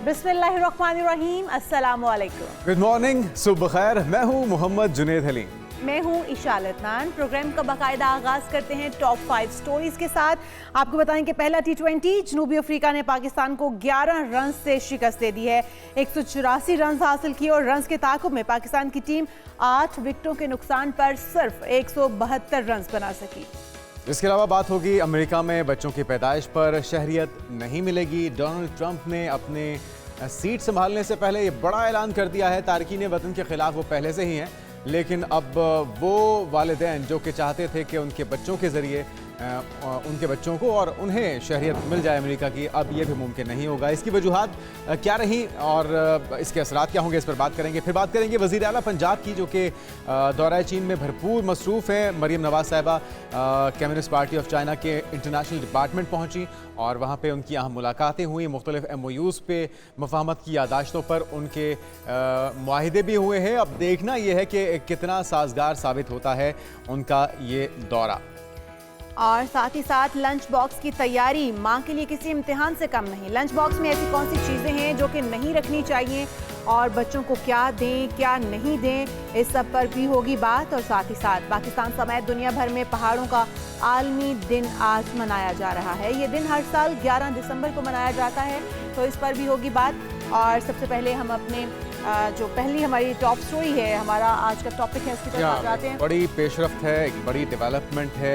बिस्मिल्लाहिर्रहमानिर्रहीम, अस्सलामु अलैकुम। गुड मॉर्निंग, सुबह खैर। मैं हूं मोहम्मद जुनेद हलीम। मैं हूं इशाल अदनान। प्रोग्राम का बाकायदा आगाज करते हैं टॉप 5 स्टोरीज के साथ। आपको बताएं कि पहला T20 जनूबी अफ्रीका ने पाकिस्तान को 11 रन से शिकस्त दे दी है। 184 रन हासिल किए और रन के ताकुब में पाकिस्तान की टीम 8 विकेटों के नुकसान पर सिर्फ 172 रन बना सकी। इसके अलावा बात होगी अमेरिका में बच्चों की पैदाइश पर शहरियत नहीं मिलेगी। डोनाल्ड ट्रंप ने अपने सीट संभालने से पहले ये बड़ा ऐलान कर दिया है। तारकीन वतन के खिलाफ वो पहले से ही हैं, लेकिन अब वो वालिदैन जो कि चाहते थे कि उनके बच्चों के ज़रिए उनके बच्चों को और उन्हें शहरियत मिल जाए अमेरिका की, अब ये भी मुमकिन नहीं होगा। इसकी वजूहात क्या रही और इसके असरात क्या होंगे, इस पर बात करेंगे। फिर बात करेंगे वज़ीर आला पंजाब की, जो कि दौरा चीन में भरपूर मसरूफ़ हैं। मरीम नवाज़ साहिबा कम्युनिस्ट पार्टी ऑफ चाइना के इंटरनेशनल डिपार्टमेंट पहुँची और वहाँ पर उनकी अहम मुलाकातें हुई। मुख्तलिफ MOUs पे मफाहमत की यादाश्तों पर उनके मुआहिदे भी हुए हैं। अब देखना यह है कि कितना साजगार साबित होता है उनका ये दौरा। और साथ ही साथ लंच बॉक्स की तैयारी माँ के लिए किसी इम्तिहान से कम नहीं। लंच बॉक्स में ऐसी कौन सी चीज़ें हैं जो कि नहीं रखनी चाहिए और बच्चों को क्या दें क्या नहीं दें, इस सब पर भी होगी बात। और साथ ही साथ पाकिस्तान समेत दुनिया भर में पहाड़ों का आलमी दिन आज मनाया जा रहा है। ये दिन हर साल 11 दिसंबर को मनाया जाता है, तो इस पर भी होगी बात। और सबसे पहले हम अपने जो पहली हमारी टॉप स्टोरी है, हमारा आज का टॉपिक है, इसकी तरफ जाते हैं। बड़ी पेशरफ्त है, एक बड़ी डेवलपमेंट है।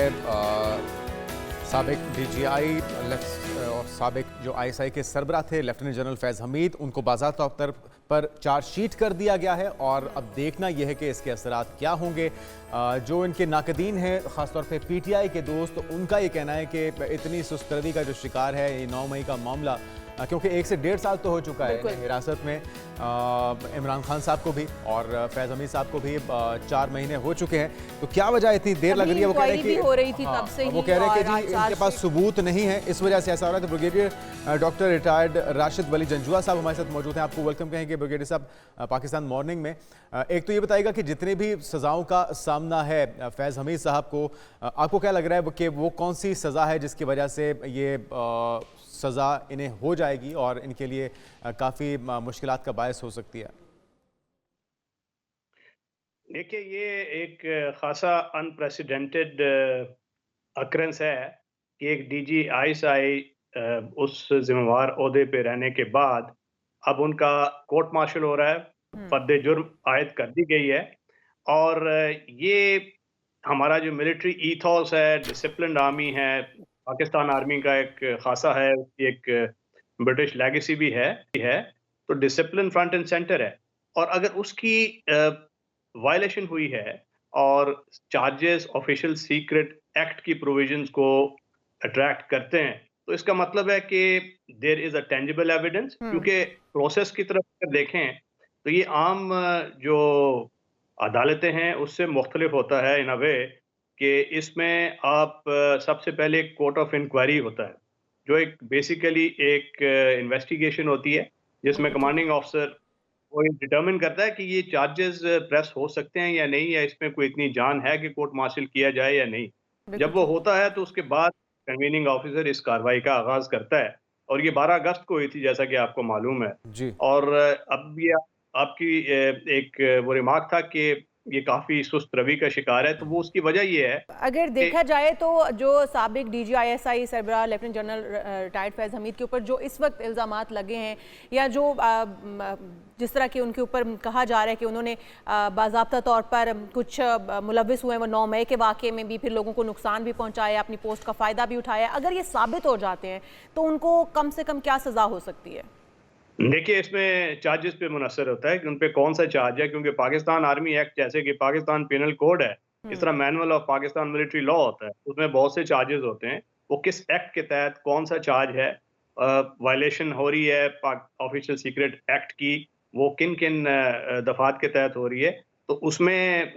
साबिक DGI और साबिक जो ISI के सरबराह थे लेफ्टिनेंट जनरल फैज़ हमीद, उनको बाज़ाब्ता तौर पर चार्जशीट कर दिया गया है और अब देखना यह है कि इसके असरात क्या होंगे। जो इनके नाकदीन हैं, ख़ासतौर पे PTI के दोस्त, उनका ये कहना है कि इतनी सुस्तरदी का जो शिकार है ये 9 मई का मामला, क्योंकि 1 से 1.5 साल तो हो चुका है हिरासत में। इमरान खान साहब को भी और फैज़ हमीद साहब को भी 4 महीने हो चुके हैं, तो क्या वजह इतनी देर लग रही है? वो कह रहे हैं कि हो रही थी तब से वो कह रहे हैं कि इनके पास सबूत नहीं है, इस वजह से ऐसा हो रहा है। तो ब्रिगेडियर डॉक्टर रिटायर्ड राशिद वली जंजुआ साहब हमारे साथ मौजूद हैं। आपको वेलकम कहेंगे ब्रिगेडियर साहब पाकिस्तान मॉर्निंग में। एक तो ये बताइएगा कि जितनी भी सज़ाओं का सामना है फैज़ हमीद साहब को, आपको क्या लग रहा है कि वो कौन सी सज़ा है जिसकी वजह से ये सज़ा इन्हें हो जाएगी और इनके लिए काफ़ी मुश्किलात का बायस हो सकती है? देखिए, ये एक खासा अनप्रेसिडेंटेड अकरेंस है कि एक DG ISI उस जिम्मेवार ओहदे पे रहने के बाद अब उनका कोर्ट मार्शल हो रहा है, फर्द जुर्म आयद कर दी गई है। और ये हमारा जो मिलिट्री ईथोस है, डिसिप्लिन्ड आर्मी है, पाकिस्तान आर्मी का एक खासा है, उसकी एक ब्रिटिश लेगेसी भी है, तो डिसिप्लिन फ्रंट एंड सेंटर है। और अगर उसकी वायलेशन हुई है और चार्जेस ऑफिशियल सीक्रेट एक्ट की प्रोविजंस को अट्रैक्ट करते हैं, तो इसका मतलब है कि there is a tangible evidence. क्योंकि प्रोसेस की तरफ अगर देखें तो ये आम जो अदालतें हैं उससे मुख्तलिफ होता है इन अ वे कि इसमें आप सबसे पहले एक कोर्ट ऑफ इंक्वायरी होता है, जो एक बेसिकली एक इन्वेस्टिगेशन होती है, जिसमें कमांडिंग ऑफिसर वो ये डिटरमिन करता है कि ये चार्जेस प्रेस हो सकते हैं या नहीं, या इसमें कोई इतनी जान है कि कोर्ट मार्शल किया जाए या नहीं। जब वो होता है तो उसके बाद कन्वीनिंग ऑफिसर इस कार्रवाई का आगाज करता है, और ये 12 अगस्त को हुई थी, जैसा कि आपको मालूम है जी। और अब ये आपकी एक वो रिमार्क था कि ये काफी सुस्त रवि का शिकार है, तो वो उसकी वजह ये है। अगर देखा जाए तो जो साबिक DG ISI सरबराह lieutenant general retired Faiz Hameed के ऊपर जो इस वक्त इल्ज़ामात लगे हैं, या जो जिस तरह के उनके ऊपर कहा जा रहा है कि उन्होंने बाज़ाब्ता तौर पर कुछ मुलविस हुए हैं, वो 9 मई के वाक़े में भी फिर लोगों को नुकसान भी पहुँचाया, अपनी पोस्ट का फ़ायदा भी उठाया, अगर ये साबित हो जाते हैं तो उनको कम से कम क्या सज़ा हो सकती है? देखिए, इसमें चार्जेस पे मुनसर होता है कि उन पे कौन सा चार्ज है, क्योंकि पाकिस्तान आर्मी एक्ट, जैसे कि पाकिस्तान पिनल कोड है, इस तरह manual of Pakistan military law होता है, उसमें बहुत से चार्जेस होते हैं। वो किस एक्ट के तहत कौन सा चार्ज है, वायलेशन हो रही है ऑफिशियल सीक्रेट एक्ट की, वो किन किन दफात के तहत हो रही है, तो उसमें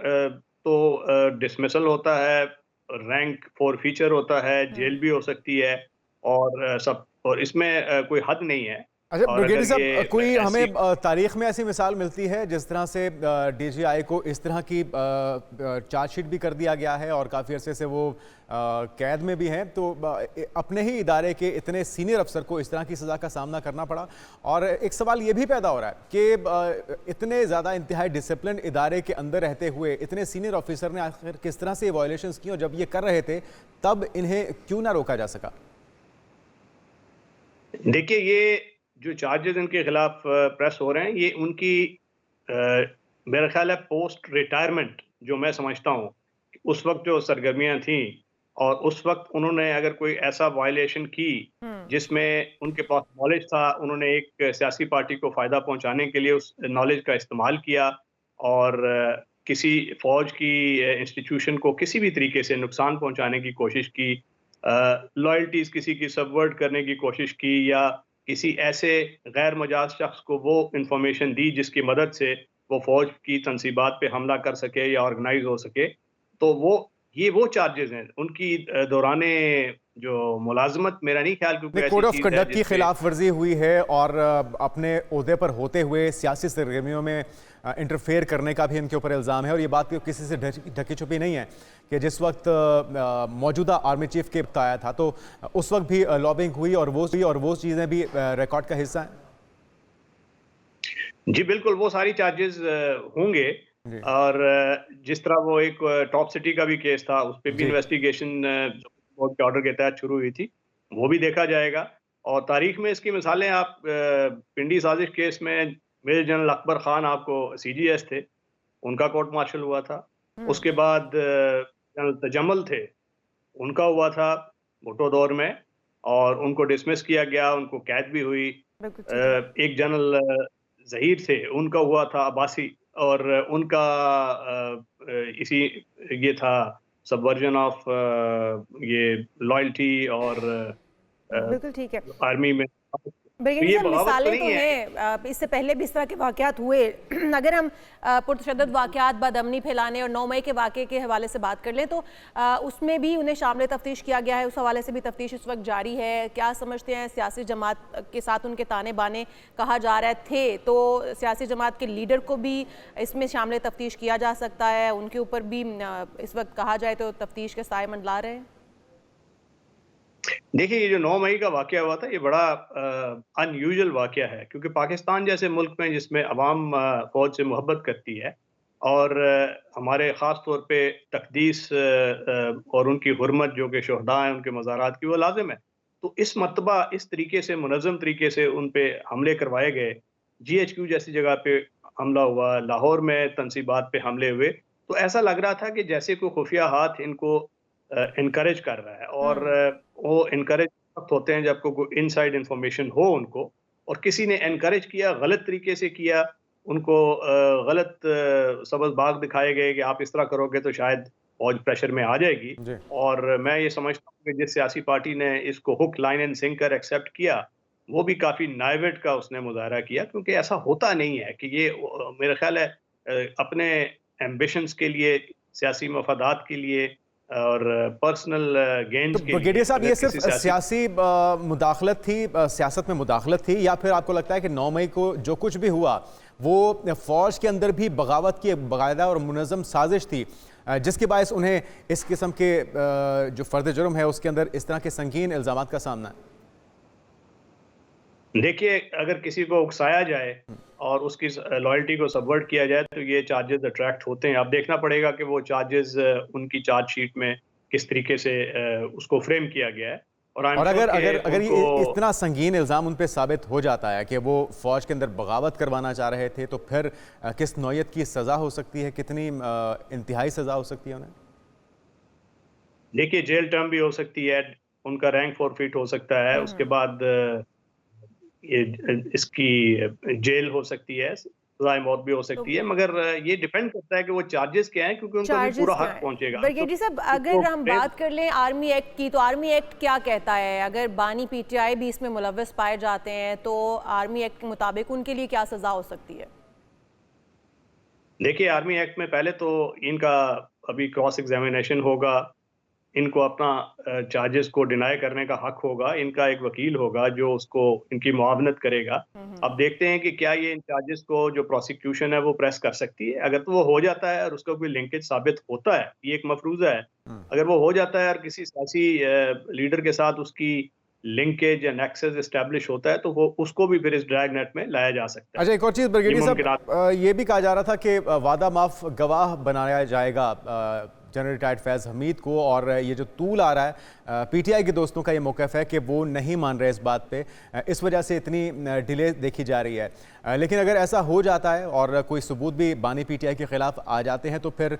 डिसमिसल होता है, रैंक फॉरफीचर होता है, जेल भी हो सकती है, और सब, और इसमें कोई हद नहीं है। अच्छा और ब्रिगेडियर अगर ये साहब, कोई ऐसी हमें तारीख में ऐसी मिसाल मिलती है जिस तरह से डीजीआई को इस तरह की चार्जशीट भी कर दिया गया है और काफ़ी अरसे से वो कैद में भी हैं, तो अपने ही इदारे के इतने सीनियर अफसर को इस तरह की सज़ा का सामना करना पड़ा? और एक सवाल ये भी पैदा हो रहा है कि इतने ज़्यादा इंतहाई डिसिप्लिन इदारे के अंदर रहते हुए इतने सीनियर ऑफिसर ने आखिर किस तरह से ये वायलेशंस की, और जब ये कर रहे थे तब इन्हें क्यों ना रोका जा सका? देखिए, ये जो चार्जेस इनके खिलाफ प्रेस हो रहे हैं, ये उनकी मेरा ख्याल है पोस्ट रिटायरमेंट, जो मैं समझता हूँ उस वक्त जो सरगर्मियां थी, और उस वक्त उन्होंने अगर कोई ऐसा वायलेशन की जिसमें उनके पास नॉलेज था, उन्होंने एक सियासी पार्टी को फायदा पहुंचाने के लिए उस नॉलेज का इस्तेमाल किया और किसी फौज की इंस्टीट्यूशन को किसी भी तरीके से नुकसान पहुंचाने की कोशिश की, लॉयल्टीज किसी की सबवर्ट करने की कोशिश की, या किसी ऐसे गैर मजाज शख्स को वो इंफॉर्मेशन दी जिसकी मदद से वो फौज की तनसीबात पे हमला कर सके या ऑर्गेनाइज हो सके, तो वो चार्जेस हैं उनकी दौराने जो मुलाजमत, मेरा नहीं ख्याल कोई ऐसी कोड ऑफ चीज है कंडक्ट की जिसपे खिलाफ वर्जी हुई है और अपने ओहदे पर होते हुए सियासी सरगर्मियों में इंटरफेयर करने का भी इनके ऊपर इल्ज़ाम है। और ये बात किसी से ढकी छुपी नहीं है कि जिस वक्त मौजूदा आर्मी चीफ के आया था तो उस वक्त भी लॉबिंग हुई और वो चीज़ें भी रिकॉर्ड का हिस्सा हैं। जी बिल्कुल, वो सारी चार्जेस होंगे। और जिस तरह वो एक टॉप सिटी का भी केस था, उस पे भी इन्वेस्टिगेशन कोर्ट के ऑर्डर के तहत शुरू हुई थी, वो भी देखा जाएगा। और तारीख में इसकी मिसालें आप पिंडी साजिश केस में मेजर जनरल अकबर खान आपको सीजीएस थे, उनका कोर्ट मार्शल हुआ था। उसके बाद जनरल तजम्मल थे, उनका हुआ था भुट्टो दौर में और उनको डिसमिस किया गया, उनको कैद भी हुई। एक जनरल ज़हीर थे, उनका हुआ था अब्बासी और उनका इसी ये था सबवर्जन ऑफ ये लॉयल्टी और बिल्कुल ठीक है। आर्मी में। तो ब्रिगेडियर ये साहब, बगावत तो मिसालें तो नहीं है। हैं, इससे पहले भी इस तरह के वाक़यात हुए। अगर हम पुरतशद्दुद वाक़यात, बदअमनी फैलाने और 9 मई के वाक़े के हवाले से बात कर लें तो उसमें भी उन्हें शामिल तफ्तीश किया गया है, उस हवाले से भी तफ्तीश इस वक्त जारी है। क्या समझते हैं, सियासी जमात के साथ उनके ताने बाने कहा जा रहे थे, तो सियासी जमात के लीडर को भी इसमें शामिल तफ्तीश किया जा सकता है, उनके ऊपर भी इस वक्त कहा जाए तो तफ्तीश के साए मंडला रहे हैं? देखिए, ये जो 9 मई का वाक़या हुआ था, ये बड़ा अनयूजुअल वाक़या है, क्योंकि पाकिस्तान जैसे मुल्क में जिसमें अवाम फ़ौज से मोहब्बत करती है और हमारे ख़ास तौर पे तक़दीस और उनकी हुर्मत जो कि शुहदा हैं, उनके मज़ारात की, वो लाज़िम है। तो इस मर्तबा इस तरीके से मुनज़्ज़म तरीके से उन पे हमले करवाए गए, जीएचक्यू जैसी जगह पे हमला हुआ, लाहौर में तनसीबात पे हमले हुए, तो ऐसा लग रहा था कि जैसे कोई खुफिया हाथ इनको एनकरेज कर रहा है। और वो एनकरेज वक्त होते हैं जब कोई इनसाइड इंफॉर्मेशन हो उनको, और किसी ने एनकरेज किया, गलत तरीके से किया, उनको गलत सबज़बाग दिखाए गए कि आप इस तरह करोगे तो शायद फौज प्रेशर में आ जाएगी। और मैं ये समझता हूँ कि जिस सियासी पार्टी ने इसको hook line and sinker accept किया, वो भी काफ़ी नाइवेट का उसने मुजाहरा किया, क्योंकि ऐसा होता नहीं है कि ये मेरा ख्याल है अपने एम्बिशंस के लिए, सियासी मफादात के लिए और पर्सनल गेन्स तो के ब्रिगेडियर लिए साहब, अगर ये किसी सिर्फ सियासी मुदाखलत थी, सियासत में मुदाखलत थी, या फिर आपको लगता है कि 9 मई को जो कुछ भी हुआ वो फौज के अंदर भी बगावत की एक बाकायदा और मुनज़्ज़म साजिश थी जिसके बायस उन्हें इस किस्म के जो फर्द जुर्म है उसके अंदर इस तरह के संगीन इल्ज़ामात का सामना है? देखिए, अगर किसी को उकसाया जाए और उसकी लॉयल्टी को सबवर्ट किया जाए तो ये चार्जेस अट्रैक्ट होते हैं। अब देखना पड़ेगा कि वो चार्जेस उनकी चार्जशीट में किस तरीके से उसको फ्रेम किया गया है। और अगर ये इतना संगीन इल्ज़ाम उन पे साबित हो जाता है कि वो फौज के अंदर बगावत करवाना चाह रहे थे, तो फिर किस नौयत की सज़ा हो सकती है, कितनी इंतहाई सज़ा हो सकती है उन्हें? देखिए, जेल टर्म भी हो सकती है, उनका रैंक फॉरफिट हो सकता है, उसके बाद ये इसकी जेल हो सकती है, सज़ाए मौत भी हो सकती है, मगर ये डिपेंड करता है कि वो चार्जेस क्या हैं, क्योंकि उनको भी पूरा हक पहुंचेगा। ब्रिगेडियर साहब, अगर हम बात कर लें आर्मी एक्ट की, तो आर्मी एक्ट क्या कहता है? अगर बानी पीटीआई भी इसमें मुलव्वस पाए जाते हैं तो आर्मी एक्ट के मुताबिक उनके लिए क्या सज़ा हो सकती है? देखिए, आर्मी एक्ट में पहले तो इनका अभी क्रॉस एग्जामिनेशन होगा, इनको अपना चार्जेस को डिनाई करने का हक होगा, इनका एक वकील होगा जो उसको इनकी मुआवनत करेगा। अब देखते हैं कि क्या ये इन चार्जेस को जो प्रोसिक्यूशन है वो प्रेस कर सकती है। अगर तो वो हो जाता है और उसका कोई लिंकेज साबित होता है, ये एक मफरूज़ा है। अगर वो हो जाता है और किसी सियासी लीडर के साथ उसकी लिंकेज या नेक्सस एस्टैब्लिश होता है, तो वो उसको भी फिर इस ड्रैग नेट में लाया जा सकता है। अच्छा, एक और चीज़ ब्रिगेडियर साहब, ये भी कहा जा रहा था कि वादा माफ गवाह बनाया जाएगा जनरल रिटायर्ड फैज़ हमीद को, और ये जो तूल आ रहा है पीटीआई के दोस्तों का ये मौक़िफ़ है कि वो नहीं मान रहे इस बात पे, इस वजह से इतनी डिले देखी जा रही है। लेकिन अगर ऐसा हो जाता है और कोई सबूत भी बानी पीटीआई के ख़िलाफ़ आ जाते हैं तो फिर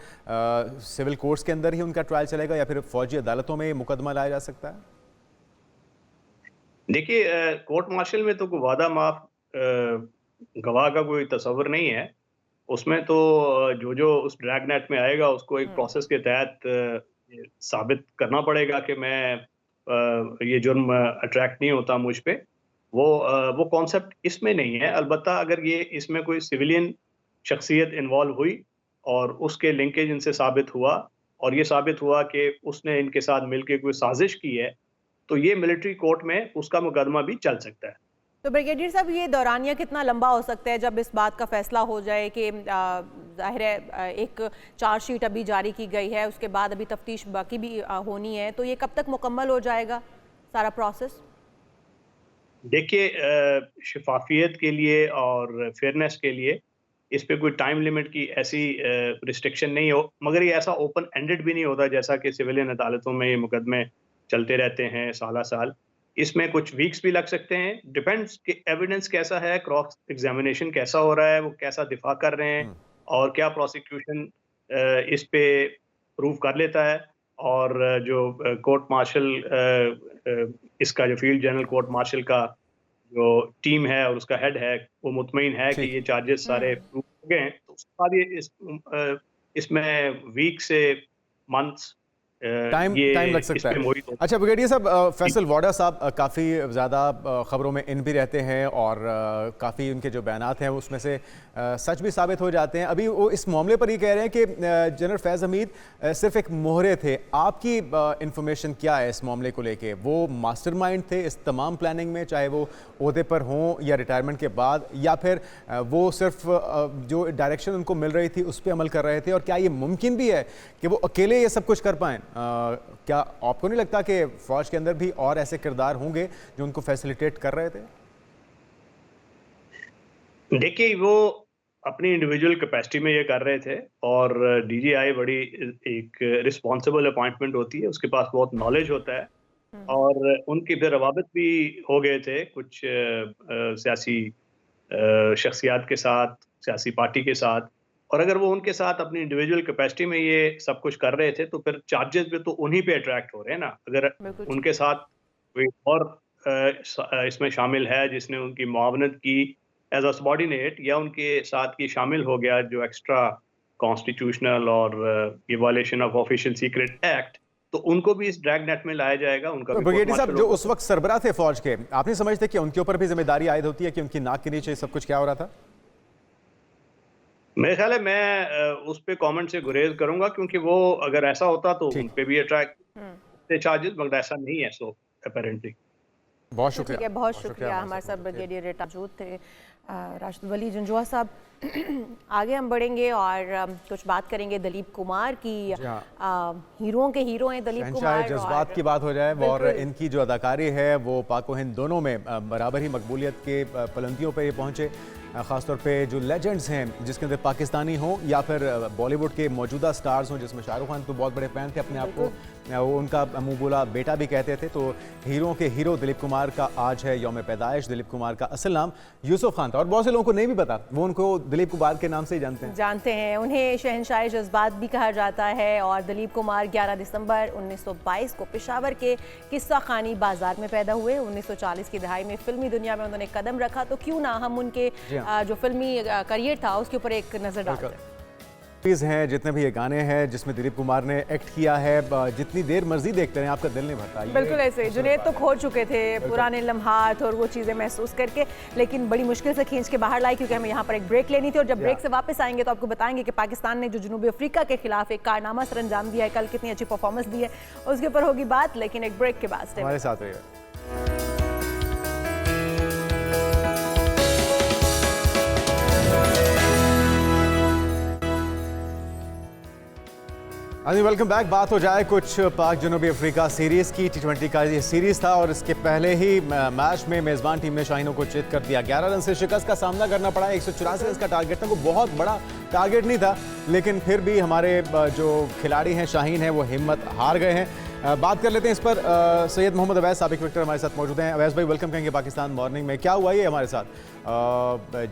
सिविल कोर्ट्स के अंदर ही उनका ट्रायल चलेगा या फिर फ़ौजी अदालतों में मुकदमा लाया जा सकता है? देखिए, कोर्ट मार्शल में तो कोई वादा माफ गवाह का कोई तस्वर नहीं है। उसमें तो जो उस ड्रैग नेट में आएगा उसको एक प्रोसेस के तहत ये साबित करना पड़ेगा कि मैं ये जुर्म अट्रैक्ट नहीं होता मुझ पे। वो कॉन्सेप्ट इसमें नहीं है। अलबत्ता अगर ये इसमें कोई सिविलियन शख्सियत इन्वॉल्व हुई और उसके लिंकेज इनसे साबित हुआ और ये साबित हुआ कि उसने इनके साथ मिलके कोई साजिश की है, तो ये मिलिट्री कोर्ट में उसका मुकदमा भी चल सकता है। तो ब्रिगेडियर साहब, ये दौरानिया कितना लंबा हो सकता है जब इस बात का फैसला हो जाए कि जाहिर है एक चार्जशीट अभी जारी की गई है, उसके बाद अभी तफ्तीश बाकी भी होनी है, तो ये कब तक मुकम्मल हो जाएगा सारा प्रोसेस? देखिए, शफाफियत के लिए और फेयरनेस के लिए इस पे कोई टाइम लिमिट की ऐसी रिस्ट्रिक्शन नहीं हो, मगर ये ऐसा ओपन एंडेड भी नहीं होता जैसा कि सिविलियन अदालतों में ये मुकदमे चलते रहते हैं साल। इसमें कुछ वीक्स भी लग सकते हैं, डिपेंड्स कि एविडेंस कैसा है, क्रॉस एग्जामिनेशन कैसा हो रहा है, वो कैसा दिफा कर रहे हैं और क्या प्रोसिक्यूशन इस पे प्रूव कर लेता है। और जो कोर्ट मार्शल इसका जो फील्ड जनरल कोर्ट मार्शल का जो टीम है और उसका हेड है, वो मुतमईन है कि ये चार्जेस सारे प्रूव हो गए हैं, तो उसके बाद ये इसमें वीक से मंथ्स टाइम लग सकता है। अच्छा ब्रिगेडियर साहब, फैसल वाडा साहब काफ़ी ज़्यादा ख़बरों में इन भी रहते हैं और काफ़ी उनके जो बयानात हैं उसमें से सच भी साबित हो जाते हैं। अभी वो इस मामले पर ये कह रहे हैं कि जनरल फैज़ हमीद सिर्फ एक मोहरे थे। आपकी इंफॉर्मेशन क्या है इस मामले को लेके? वो मास्टरमाइंड थे इस तमाम प्लानिंग में, चाहे वो ओहदे पर हों या रिटायरमेंट के बाद, या फिर वो सिर्फ जो डायरेक्शन उनको मिल रही थी उस पर अमल कर रहे थे? और क्या ये मुमकिन भी है कि वो अकेले ये सब कुछ कर पाएँ? क्या आपको नहीं लगता कि फौज के अंदर भी और ऐसे किरदार होंगे जो उनको फैसिलिटेट कर रहे थे? देखिए, वो अपनी इंडिविजुअल कैपेसिटी में ये कर रहे थे और डीजीआई बड़ी एक रिस्पॉन्सिबल अपॉइंटमेंट होती है, उसके पास बहुत नॉलेज होता है और उनकी फिर रवाबत भी हो गए थे कुछ सियासी शख्सियात के साथ, सियासी पार्टी के साथ। और अगर वो उनके साथ अपनी इंडिविजुअल कैपेसिटी में ये सब कुछ कर रहे थे तो फिर चार्जेस भी तो उन्हीं पे अट्रैक्ट हो रहे हैं ना। अगर उनके साथ कोई और इसमें शामिल है जिसने उनकी मुआवनत की एज अ सबॉर्डिनेट, या उनके साथ ये शामिल हो गया जो एक्स्ट्रा कॉन्स्टिट्यूशनल और ये violation of official secret act, तो उनको भी इस ड्रैग नेट में लाया जाएगा। उनका ब्रिगेडियर साहब, जो उस वक्त सरबराह थे फौज के, आप नहीं समझते कि उनके ऊपर भी जिम्मेदारी आयद होती है कि उनकी नाक के नीचे सब कुछ क्या हो रहा था? मेरे ख्याल है मैं उस पे कमेंट से गुरेज करूंगा, क्योंकि वो अगर ऐसा होता तो उन पे भी अट्रैक्ट चार्जेस, मगर ऐसा नहीं है सो अपेरेंटली। बहुत शुक्रिया, बहुत शुक्रिया। हमारे साथ ब्रिगेडियर रिटायर्ड मौजूद थे राशिद वली जंजुआ साहब। आगे हम बढ़ेंगे और कुछ बात करेंगे दलीप कुमार की। हीरों के हीरो हैं दलीप कुमार। जज्बात की बात हो जाए और इनकी जो अदाकारी है वो पाक व हिंद दोनों में बराबर ही मकबूलियत के बुलंदियों पर ये पहुँचे। ख़ासतौर पे जो लेजेंड्स हैं जिसके अंदर पाकिस्तानी हों या फिर बॉलीवुड के मौजूदा स्टार्स हों, जिसमें शाहरुख खान तो बहुत बड़े फ़ैन थे अपने आप को, वो उनका मुँह बोला बेटा भी कहते थे। तो हीरों के हीरो दिलीप कुमार का आज है यौम पैदाइश। दिलीप कुमार का असल नाम यूसुफ खान था और बहुत से लोगों को नहीं भी पता, वो उनको दिलीप कुमार के नाम से ही जानते हैं। उन्हें शहंशाह जज्बात भी कहा जाता है। और दिलीप कुमार 11 दिसंबर 1922 को पेशावर के किस्सा खानी बाजार में पैदा हुए। 1940 की दहाई में फिल्मी दुनिया में उन्होंने कदम रखा, तो क्यों ना हम उनके जो फिल्मी करियर था उसके ऊपर एक नज़र डालते हैं। मूवीज हैं, जितने भी ये गाने हैं जिसमें दिलीप कुमार ने एक्ट किया है, जितनी देर मर्जी देखते हैं आपका दिल नहीं भरता। बिल्कुल ऐसे जुनैद तो खो चुके थे पुराने लम्हात और वो चीज़ें महसूस करके, लेकिन बड़ी मुश्किल से खींच के बाहर लाई क्योंकि हमें यहाँ पर एक ब्रेक लेनी थी। और जब ब्रेक से वापस आएंगे तो आपको बताएंगे कि पाकिस्तान ने जो जनूबी अफ्रीका के खिलाफ एक कारनामा सर अंजाम दिया है, कल कितनी अच्छी परफॉर्मेंस दी है, उसके ऊपर होगी बात, लेकिन एक ब्रेक के बाद हमारे साथ रहिए। Welcome back. बात हो जाए कुछ पाक जनूबी अफ्रीका सीरीज़ की। T20 का ये सीरीज़ था और इसके पहले ही मैच में मेज़बान टीम ने शाहीनों को चित कर दिया। 11 रन से शिकस्त का सामना करना पड़ा। 184 रन का टारगेट था, वो बहुत बड़ा टारगेट नहीं था, लेकिन फिर भी हमारे जो खिलाड़ी हैं शाहीन हैं वो हिम्मत हार गए हैं। बात कर लेते हैं इस पर। सैयद मोहम्मद अवैस साबिक विकेटर हमारे साथ मौजूद हैं। अवैस भाई, वेलकम कहेंगे पाकिस्तान मॉर्निंग में। क्या हुआ ये हमारे साथ?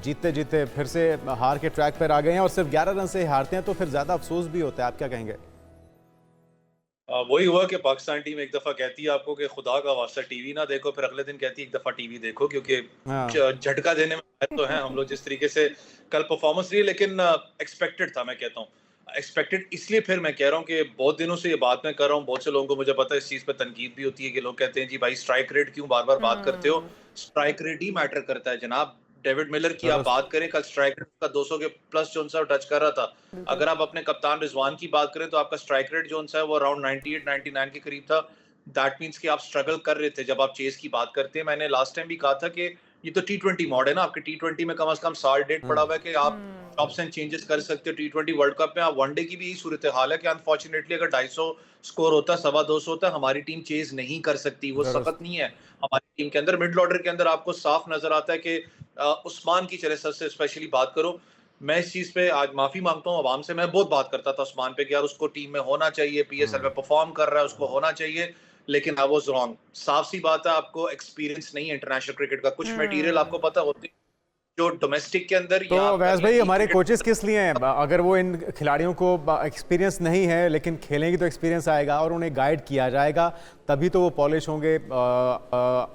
जीतते जीतते फिर से हार के ट्रैक पर आ गए हैं और सिर्फ 11 रन से हारते हैं तो फिर ज़्यादा अफसोस भी होता है। आप क्या कहेंगे? वही हुआ कि पाकिस्तान टीम एक दफा कहती है आपको कि खुदा का वास्ता टीवी ना देखो, फिर अगले दिन कहती है एक दफा टीवी देखो, क्योंकि झटका देने में तो है हम लोग जिस तरीके से कल परफॉर्मेंस रही। लेकिन एक्सपेक्टेड था, मैं कहता हूँ एक्सपेक्टेड। इसलिए फिर मैं कह रहा हूँ कि बहुत दिनों से ये बात मैं कर रहा हूँ, बहुत से लोगों को मुझे पता है इस चीज पे तनकीद भी होती है कि लोग कहते हैं जी भाई स्ट्राइक रेट क्यों बार बार बात करते हो। स्ट्राइक रेट ही मैटर करता है जनाब। डेविड मिलर की आप बात करें, कल स्ट्राइक रेट का 200 के प्लस जो सा टच कर रहा था। अगर आप अपने कप्तान रिजवान की बात करें तो आपका स्ट्राइक रेट जो सा है वो अराउंड 98-99 के करीब था। दैट मींस कि आप स्ट्रगल कर रहे थे जब आप चेस की बात करते हैं। मैंने लास्ट टाइम भी कहा था कि ये तो T20 मॉड है ना, आपके T20 में कम से कम साल डेट पड़ा हुआ है कि आप टॉप्स एंड चेंजेस कर सकते हो। T20 वर्ल्ड कप में आप वनडे की भी यही सूरत हाल है कि अनफॉर्चुनेटली अगर 250 स्कोर होता है, 225 होता है, हमारी टीम चेज नहीं कर सकती। वो सख्त नहीं है हमारी टीम के अंदर। मिडिल ऑर्डर के अंदर आपको साफ नजर आता है कि उस्मान की चले सबसे स्पेशली बात करो। मैं इस चीज पे आज माफी मांगता हूँ आवाम से। मैं बहुत बात करता था उस्मान पे कि यार उसको टीम में होना चाहिए, PSL में परफॉर्म कर रहा है, उसको होना चाहिए, लेकिन आई वाज रॉन्ग। साफ सी बात है, आपको एक्सपीरियंस नहीं है इंटरनेशनल क्रिकेट का। कुछ मटेरियल आपको पता होती है जो डोमेस्टिक के अंदर। तो वैस भाई, हमारे कोचेस किस लिए हैं? अगर वो इन खिलाड़ियों को एक्सपीरियंस नहीं है लेकिन खेलेंगे तो एक्सपीरियंस आएगा और उन्हें गाइड किया जाएगा, तभी तो वो पॉलिश होंगे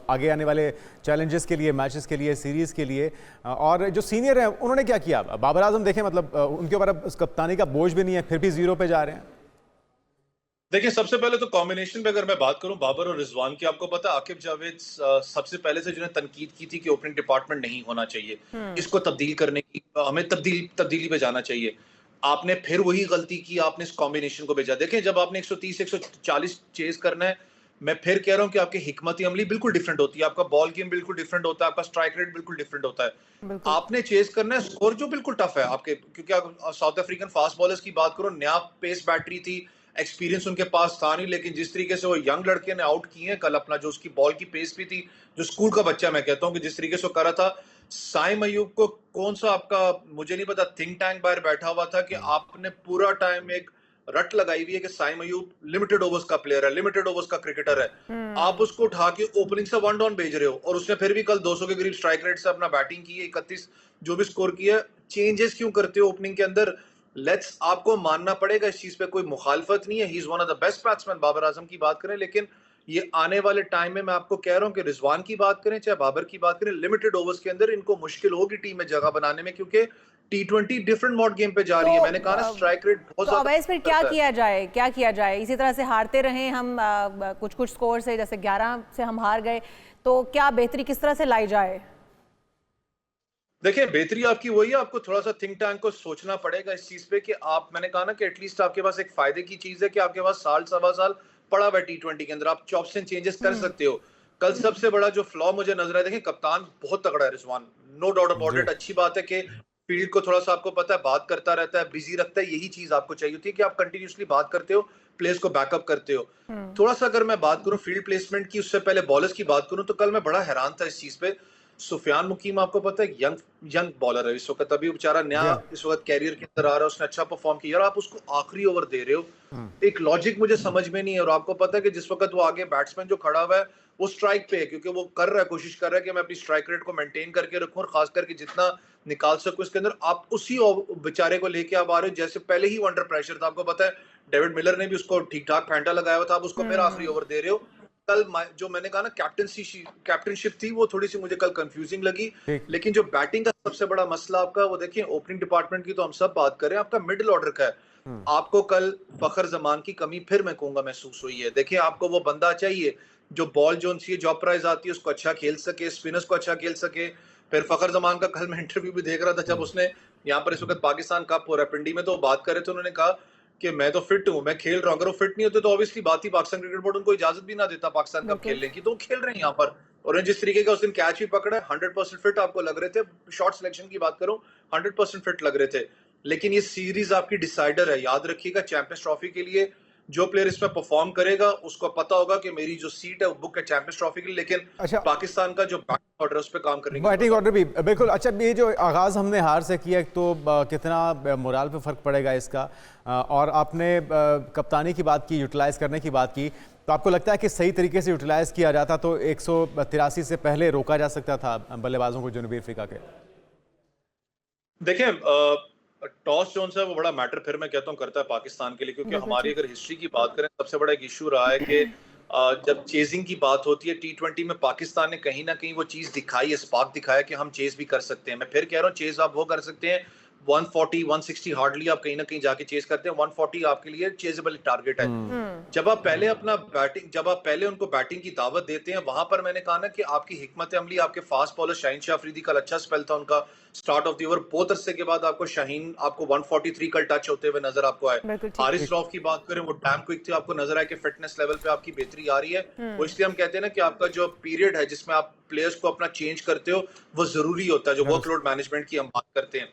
आगे आने वाले चैलेंजेस के लिए, मैचेस के लिए, सीरीज के लिए। और जो सीनियर हैं उन्होंने क्या किया? बाबर आजम देखें, मतलब उनके ऊपर अब कप्तानी का बोझ भी नहीं है, फिर भी जीरो पे जा रहे हैं। देखिए, सबसे पहले तो कॉम्बिनेशन पे अगर मैं बात करूं बाबर और रिजवान की, आपको पता है आकिब जावेद सबसे पहले से जिन्हें तनकीद की थी कि ओपनिंग डिपार्टमेंट नहीं होना चाहिए, इसको तब्दील करने की हमें तब्दीली पे जाना चाहिए। आपने फिर वही गलती की, आपने इस कॉम्बिनेशन को भेजा। देखें, जब आपने 130-140 चेज करना है, मैं फिर कह रहा हूं कि आपकी हिकमत अमली बिल्कुल डिफरेंट होती है, आपका बॉल गेम बिल्कुल डिफरेंट होता है, आपका स्ट्राइक रेट बिल्कुल डिफरेंट होता है। आपने चेज करना है स्कोर जो बिल्कुल टफ है आपके, क्योंकि आप साउथ अफ्रीकन फास्ट बॉलर्स की बात करो, नया पेस बैटरी थी, एक्सपीरियंस उनके पास था नहीं, लेकिन जिस तरीके से वो यंग लड़के ने आउट किए हैं कल, अपना जो उसकी बॉल की पेस भी थी, जो स्कूल का बच्चा मैं कहता हूं कि जिस तरीके से वो कर रहा था। साइम अयूब को कौन सा आपका मुझे नहीं पता थिंक टैंक बाहर बैठा हुआ था कि आपने पूरा टाइम एक रट लगाई हुई है कि साइम अयूब लिमिटेड ओवर्स का प्लेयर है, लिमिटेड ओवर्स का क्रिकेटर है। आप उसको उठा के ओपनिंग से वन डाउन भेज रहे हो और उसने फिर भी कल 200 के करीब स्ट्राइक रेट से अपना बैटिंग की है, 31 जो भी स्कोर किया। चेंजेस क्यों करते हो ओपनिंग के अंदर? लेट्स आपको मानना पड़ेगा इस चीज पे, कोई मुखालफत नहीं है। He is one of the best batsman, Babar Azam की बात करें, लेकिन ये आने वाले टाइम में मैं आपको कह रहा हूं कि रिजवान की बात करें चाहे बाबर की बात करें, लिमिटेड ओवर्स के अंदर इनको मुश्किल होगी टीम में जगह बनाने में, क्योंकि T20 डिफरेंट मोड गेम पे जा रही है। मैंने कहा ना स्ट्राइक रेट बहुत ज्यादा। तो फिर क्या किया जाए, क्या किया जाए? इसी तरह से हारते रहे हम कुछ कुछ स्कोर से, जैसे 11 से हम हार गए, तो क्या बेहतरी किस तरह से लाई जाए? देखिए, बेहतरी आपकी वही है, आपको थोड़ा सा थिंक टैंक को सोचना पड़ेगा इस चीज पे कि आप, मैंने कहा ना कि एटलीस्ट आपके पास एक फायदे की चीज है कि आपके पास साल सवा साल पड़ा हुआ है T20 के अंदर, आप चॉप्स एंड चेंजेस कर सकते हो। कल सबसे बड़ा जो फ्लॉ मुझे नजर आया, देखिए कप्तान बहुत तगड़ा है Rizwan, no doubt about it. अच्छी बात है कि फील्ड को थोड़ा सा आपको पता है बात करता रहता है, बिजी रखता है, यही चीज आपको चाहिए होती है कि आप कंटिन्यूसली बात करते हो, प्लेयर्स को बैकअप करते हो। थोड़ा सा अगर मैं बात करूं फील्ड प्लेसमेंट की, उससे पहले बॉलर्स की बात करूं, तो कल मैं बड़ा हैरान था इस चीज पे। सुफियान मुकीम आपको पता है यंग बॉलर है इस वक्त, अभी बेचारा नया इस वक्त कैरियर के अंदर आ रहा है, उसने अच्छा परफॉर्म किया, यार आप उसको आखिरी ओवर दे रहे हो, एक लॉजिक मुझे समझ में नहीं है। और आपको पता है कि जिस वक्त वो आगे बैट्समैन जो खड़ा हुआ है वो स्ट्राइक पे है, क्योंकि वो कर रहा है, कोशिश कर रहा है कि मैं अपनी स्ट्राइक रेट को मेंटेन करके रखूं और खास करके जितना निकाल सकूं इसके अंदर। आप उसी बेचारे को लेके आप आ रहे हो जैसे पहले ही अंडर प्रेशर था। आपको पता है डेविड मिलर ने भी उसको ठीक ठाक फेंटा लगाया हुआ था, आप उसको फिर आखिरी ओवर दे रहे हो। कल जो मैंने कहा ना कैप्टनशिप थी वो थोड़ी सी मुझे कल कंफ्यूजिंग लगी। ठीक। लेकिन जो बैटिंग का सबसे बड़ा मसला आपका वो देखिए, ओपनिंग डिपार्टमेंट की तो हम सब बात करें, आपका मिडिल ऑर्डर का है। आपको कल फखर जमान की कमी फिर मैं कहूंगा महसूस हुई है। देखिए आपको वो बंदा चाहिए जो बॉल जो सी जॉब प्राइज आती है उसको अच्छा खेल सके, स्पिनर्स को अच्छा खेल सके। फिर फखर जमान का कल मैं इंटरव्यू भी देख रहा था, जब उसने यहाँ पर इस वक्त पाकिस्तान कप हो रहा है पिंडी में, तो बात कर रहे थे, उन्होंने कहा कि मैं तो फिट हूं, मैं खेल रहा हूं। अगर वो फिट नहीं होते तो ऑब्वियसली बात ही पाकिस्तान क्रिकेट बोर्ड उनको इजाजत भी ना देता पाकिस्तान कप बिल्कुल। खेलने की, तो वो खेल रहे हैं यहाँ पर। और जिस तरीके का उस दिन कैच भी पकड़ा, 100% फिट आपको लग रहे थे। शॉट सिलेक्शन की बात करूं, 100% फिट लग रहे थे। लेकिन ये सीरीज आपकी डिसाइडर है, याद रखिएगा। चैंपियंस ट्रॉफी के लिए जो प्लेयर इसमें परफॉर्म करेगा उसको पता होगा कि मेरी जो सीट है वो बुक है चैंपियंस ट्रॉफी के लिए। लेकिन अच्छा, पाकिस्तान का जो बैटिंग ऑर्डर है उस पर काम करने की बैटिंग ऑर्डर भी बिल्कुल। अच्छा, ये जो आगाज़ हमने हार से किया तो कितना मोराल पे फ़र्क पड़ेगा इसका? और आपने कप्तानी की बात की, यूटिलाइज़ करने की बात की, तो आपको लगता है कि सही तरीके से यूटिलाइज़ किया जाता तो 183 से पहले रोका जा सकता था बल्लेबाजों को जनूबी अफ्रीका के? देखिए, टॉस जो है वो बड़ा मैटर फिर मैं कहता हूँ करता है पाकिस्तान के लिए, क्योंकि बिल्कुल हमारी ठीक। अगर हिस्ट्री की बात करें सबसे बड़ा एक इशू रहा है कि जब चेजिंग की बात होती है T20 में, पाकिस्तान ने कहीं ना कहीं वो चीज दिखाई है, स्पार्क दिखाया कि हम चेज भी कर सकते हैं। मैं फिर कह रहा हूँ, चेज आप वो कर सकते हैं 140 160 हार्डली आप कहीं ना कहीं जाके चेज करते हैं, 140 आपके लिए चेजेबल टारगेट है। जब आप पहले उनको बैटिंग की दावत देते हैं, वहां पर मैंने कहा ना कि आपकी हिकमत अमली, आपके फास्ट बॉलर शाहीन शाह अफरीदी का अच्छा स्पेल था उनका स्टार्ट ऑफ द ओवर, बहुत अरसे के बाद आपको शाहीन आपको 143 का टच होते हुए नजर आपको आए। बिल्कुल ठीक। हारिस रऊफ की बात करें, वो डैम क्विक थे, आपको नजर आए कि फिटनेस लेवल पे आपकी बेहतरी आ रही है। वो इसलिए हम कहते हैं ना कि आपका जो पीरियड है जिसमें आप प्लेयर्स को अपना चेंज करते हो वो जरूरी होता है, जो वर्कलोड मैनेजमेंट की हम बात करते हैं।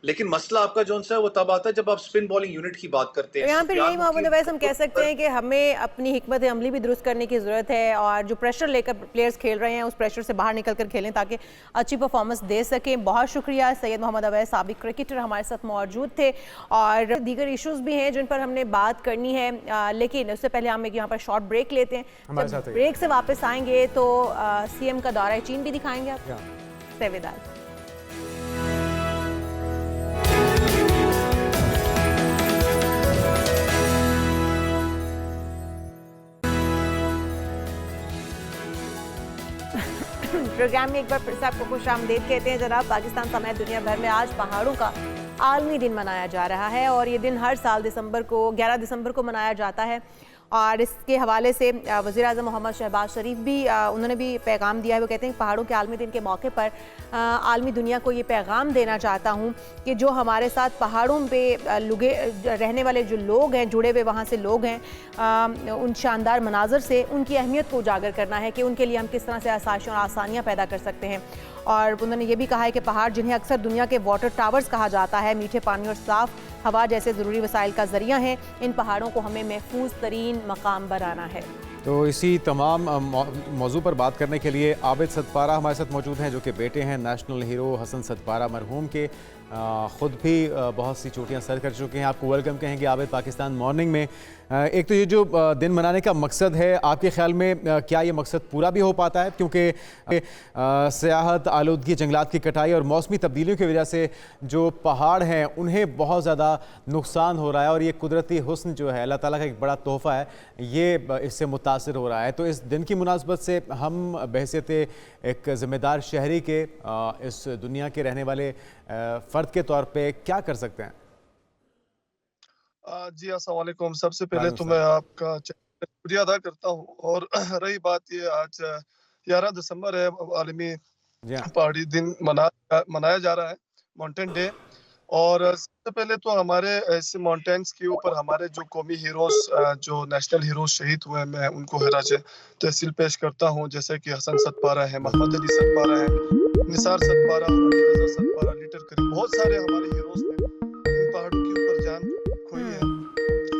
लेकिन मसला आपका जो है वो तब आता है जब आप स्पिन बॉलिंग यूनिट की बात करते तो हैं। यहाँ पर यही सुफियान मोहम्मद मुकीम अवैस हम कह सकते हैं कि हमें अपनी हिकमत अमली भी दुरुस्त करने की ज़रूरत है, और जो प्रेशर लेकर प्लेयर्स खेल रहे हैं उस प्रेशर से बाहर निकल कर खेलें ताकि अच्छी परफॉर्मेंस दे सकें। बहुत शुक्रिया। सैयद मोहम्मद अवैस साबिक क्रिकेटर हमारे साथ मौजूद थे, और दीगर इशूज़ भी हैं जिन पर हमने बात करनी है, लेकिन उससे पहले हम एक यहाँ पर शॉर्ट ब्रेक लेते हैं। जब ब्रेक से वापस आएंगे तो CM का दौरा चीन भी दिखाएंगे आप। सेवेदार। प्रोग्राम में एक बार फिर से आपको खुशामदीद कहते हैं जनाब। पाकिस्तान समेत दुनिया भर में आज पहाड़ों का आलमी दिन मनाया जा रहा है, और ये दिन हर साल 11 दिसंबर को मनाया जाता है। और इसके हवाले से वज़ीर आज़म मोहम्मद शहबाज शरीफ भी उन्होंने भी पैगाम दिया है। वो कहते हैं पहाड़ों के आलमी दिन के मौके पर आलमी दुनिया को ये पैगाम देना चाहता हूँ कि जो हमारे साथ पहाड़ों पे लुगे रहने वाले जो लोग हैं, जुड़े हुए वहाँ से लोग हैं, उन शानदार मनाजर से उनकी अहमियत को उजागर करना है कि उनके लिए हम किस तरह से आसाइशें और आसानियाँ पैदा कर सकते हैं। और उन्होंने ये भी कहा है कि पहाड़, जिन्हें अक्सर दुनिया के वाटर टावर्स कहा जाता है, मीठे पानी और साफ़ हवा जैसे ज़रूरी वसाइल का ज़रिया हैं। इन पहाड़ों को हमें महफूज तरीन मकाम बनाना है। तो इसी तमाम मौजू पर बात करने के लिए आबिद सतपारा हमारे साथ मौजूद हैं, जो कि बेटे हैं नेशनल हीरो हसन सतपारा मरहूम के। ख़ुद भी बहुत सी चोटियां सर कर चुके हैं। आपको वेलकम कहेंगे आबिद पाकिस्तान मॉर्निंग में। एक तो ये जो दिन मनाने का मकसद है, आपके ख्याल में क्या ये मकसद पूरा भी हो पाता है? क्योंकि सियाहत, आलूदगी, जंगलात की कटाई और मौसमी तब्दीलियों की वजह से जो पहाड़ हैं उन्हें बहुत ज़्यादा नुकसान हो रहा है, और ये कुदरती हुस्न जो है अल्लाह ताला का एक बड़ा तोहफ़ा है, ये इससे मुतासिर हो रहा है। तो इस दिन की मुनासबत से हम बहैसियत एक ज़िम्मेदार शहरी के इस दुनिया के रहने वाले फ़र्द के तौर पे क्या कर सकते हैं? जी अस्सलाम वालेकुम। सबसे पहले तो मैं आपका शुक्रिया अदा करता हूँ। और रही बात ये, आज 11 दिसंबर है, आलमी पहाड़ी दिन मनाया जा रहा है, माउंटेन डे। और सबसे पहले तो हमारे ऐसे माउंटेन्स के ऊपर हमारे जो कौमी हीरोज, जो नेशनल हीरोज शहीद हुए, मैं उनको खराज तहसील पेश करता हूँ। जैसे कि हसन सतपारा है, मोहम्मद अली सतपारा है, निसार सतपारा, अली रज़ा सतपारा, लीटर करीम, बहुत सारे हमारे हीरोज ने इन पहाड़ों के ऊपर जान खोई है,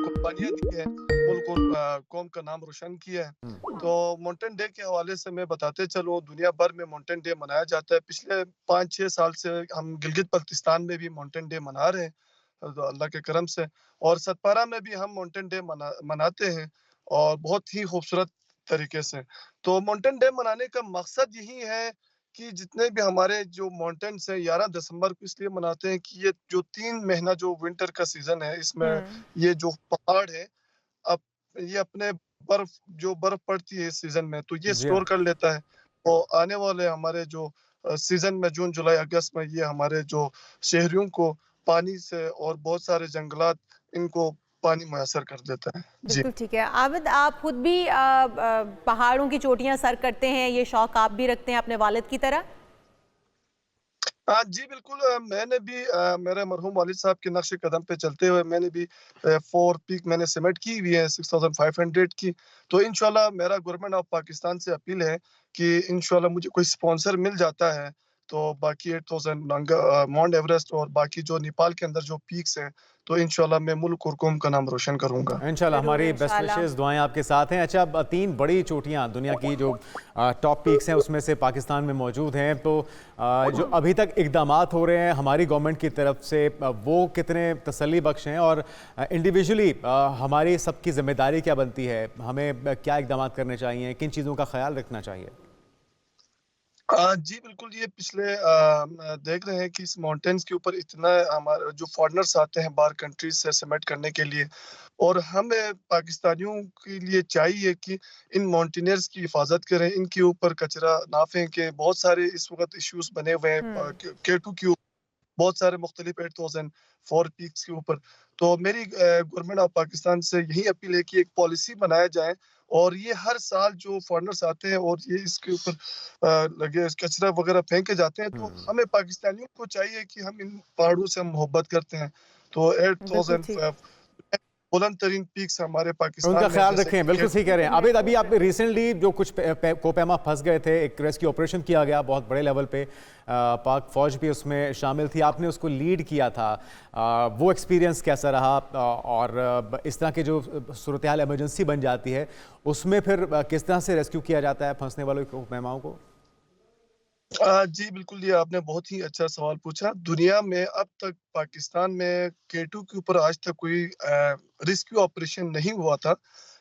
कुर्बानियां दी है, मुल्क और कौम का नाम रोशन किया है। तो माउंटेन डे के हवाले से मैं बताते चलो, दुनिया भर में माउंटेन डे मनाया जाता है। पिछले 5-6 साल से हम गिलगित बल्तिस्तान में भी माउंटेन डे मना रहे हैं, तो अल्लाह के करम से। और सतपारा में भी हम माउंटेन डे मनाते हैं, और बहुत ही खूबसूरत तरीके से। तो माउंटेन डे मनाने का मकसद यही है कि जितने भी हमारे जो माउंटेन्स हैं, 11 दिसंबर को इसलिए मनाते हैं कि ये जो 3 महीना जो विंटर का सीजन है, इसमें ये जो पहाड़ है, अब ये अपने जो बर्फ पड़ती है इस सीजन में, तो ये जी हाँ। स्टोर कर लेता है। तो आने वाले हमारे जो सीजन में जून जुलाई अगस्त में ये हमारे जो शहरियों को पानी से और बहुत सारे जंगलात इनको पानी मुयस्सर कर देता है। जी बिल्कुल ठीक है। आबिद, आप खुद भी पहाड़ों की चोटियां सर करते हैं, ये शौक आप भी रखते हैं अपने वालिद की तरह? जी बिल्कुल, मैंने भी मेरे मरहूम वालिद साहब के नक्शे कदम पे चलते हुए मैंने भी 4 पीक मैंने समिट की हुई है 6500 की। तो इंशाल्लाह मेरा गवर्नमेंट ऑफ पाकिस्तान से अपील है कि इंशाल्लाह मुझे कोई स्पॉन्सर मिल जाता है तो बाकी 8000 माउंट एवरेस्ट और बाकी जो नेपाल के अंदर जो पीक्स हैं, तो इंशाल्लाह मैं मुल्क और कौम का नाम रोशन करूंगा। इंशाल्लाह, ज़रूर, हमारी बेस्ट इंशाल्लाह। विशेस दुआएं आपके साथ हैं। अच्छा, अब 3 बड़ी चोटियां दुनिया की जो टॉप पीक्स हैं उसमें से पाकिस्तान में मौजूद हैं, तो जो अभी तक इकदामात हो रहे हैं हमारी गवर्नमेंट की तरफ से, वो कितने तसल्ली बख्श हैं और इंडिविजुअली हमारी सबकी जिम्मेदारी क्या बनती है? हमें क्या इकदामात करने चाहिए, किन चीज़ों का ख्याल रखना चाहिए? जी बिल्कुल, ये पिछले देख रहे हैं कि इस माउंटेन्स के ऊपर इतना हमारे जो फॉरेनर्स आते हैं बाहर कंट्रीज से समिट करने के लिए, और हमें पाकिस्तानियों के लिए चाहिए कि इन माउंटेनियर्स की हिफाजत करें, इनके ऊपर कचरा ना फेंकें। बहुत सारे इस वक्त इश्यूज बने हुए हैं K2 के ऊपर, बहुत सारे मुख्तलिफ 8004 पीक्स के ऊपर। तो मेरी गवर्नमेंट ऑफ पाकिस्तान से यही अपील है कि एक पॉलिसी बनाया जाए और ये हर साल जो फॉरेनर्स आते हैं और ये इसके ऊपर लगे कचरा वगैरह फेंके जाते हैं, तो हमें पाकिस्तानियों को चाहिए कि हम इन पहाड़ों से मोहब्बत करते हैं। तो बिल्कुल ठीक। 8000 बुलंद तरीन पीक्स हमारे पाकिस्तान उनका में, ख्याल जैसे रखें, बिल्कुल सही कह रहे हैं। अभी आप रिसेंटली जो कुछ कोपेमा फंस गए थे, एक रेस्क्यू ऑपरेशन किया गया बहुत बड़े लेवल पे, पाक फौज भी उसमें शामिल थी, आपने उसको लीड किया था। वो एक्सपीरियंस कैसा रहा? और इस तरह की जो सूरत हाल इमरजेंसी बन जाती है उसमें फिर किस तरह से रेस्क्यू किया जाता है फंसने वालों कोपेमाओं को? जी बिल्कुल, ये आपने बहुत ही अच्छा सवाल पूछा। दुनिया में अब तक पाकिस्तान में K2 के ऊपर आज तक कोई रेस्क्यू ऑपरेशन नहीं हुआ था।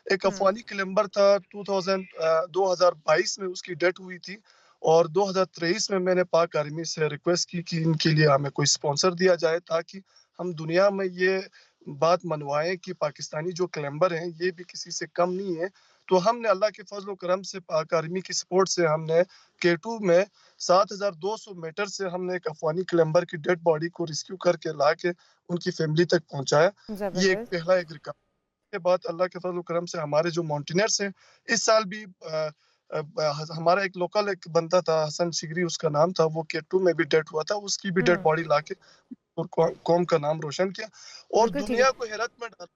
एक अफगानी क्लाइंबर था 2022 में उसकी डेथ हुई थी, और 2023 में मैंने पाक आर्मी से रिक्वेस्ट की कि इनके लिए हमें कोई स्पॉन्सर दिया जाए ताकि हम दुनिया में ये बात मनवाएं कि पाकिस्तानी जो क्लाइंबर हैं ये भी किसी से कम नहीं है। तो हमने अल्लाह के फजल करम से पाक आर्मी की सपोर्ट से हमने K2 में 7200 मीटर से हमने एक अफगानी क्लाइंबर की डेड बॉडी को रेस्क्यू करके ला के उनकी फैमिली तक पहुंचाया। ये एक पहला एक रिकॉर्ड के बाद अल्लाह के फजल करम से हमारे जो माउंटेनियर्स हैं, इस साल भी हमारा एक लोकल एक बंदा था हसन शिगरी उसका नाम था, वो K2 में भी डेड हुआ था, उसकी भी डेड बॉडी लाके और कौम का नाम रोशन किया और दुनिया को हैरत में डाला।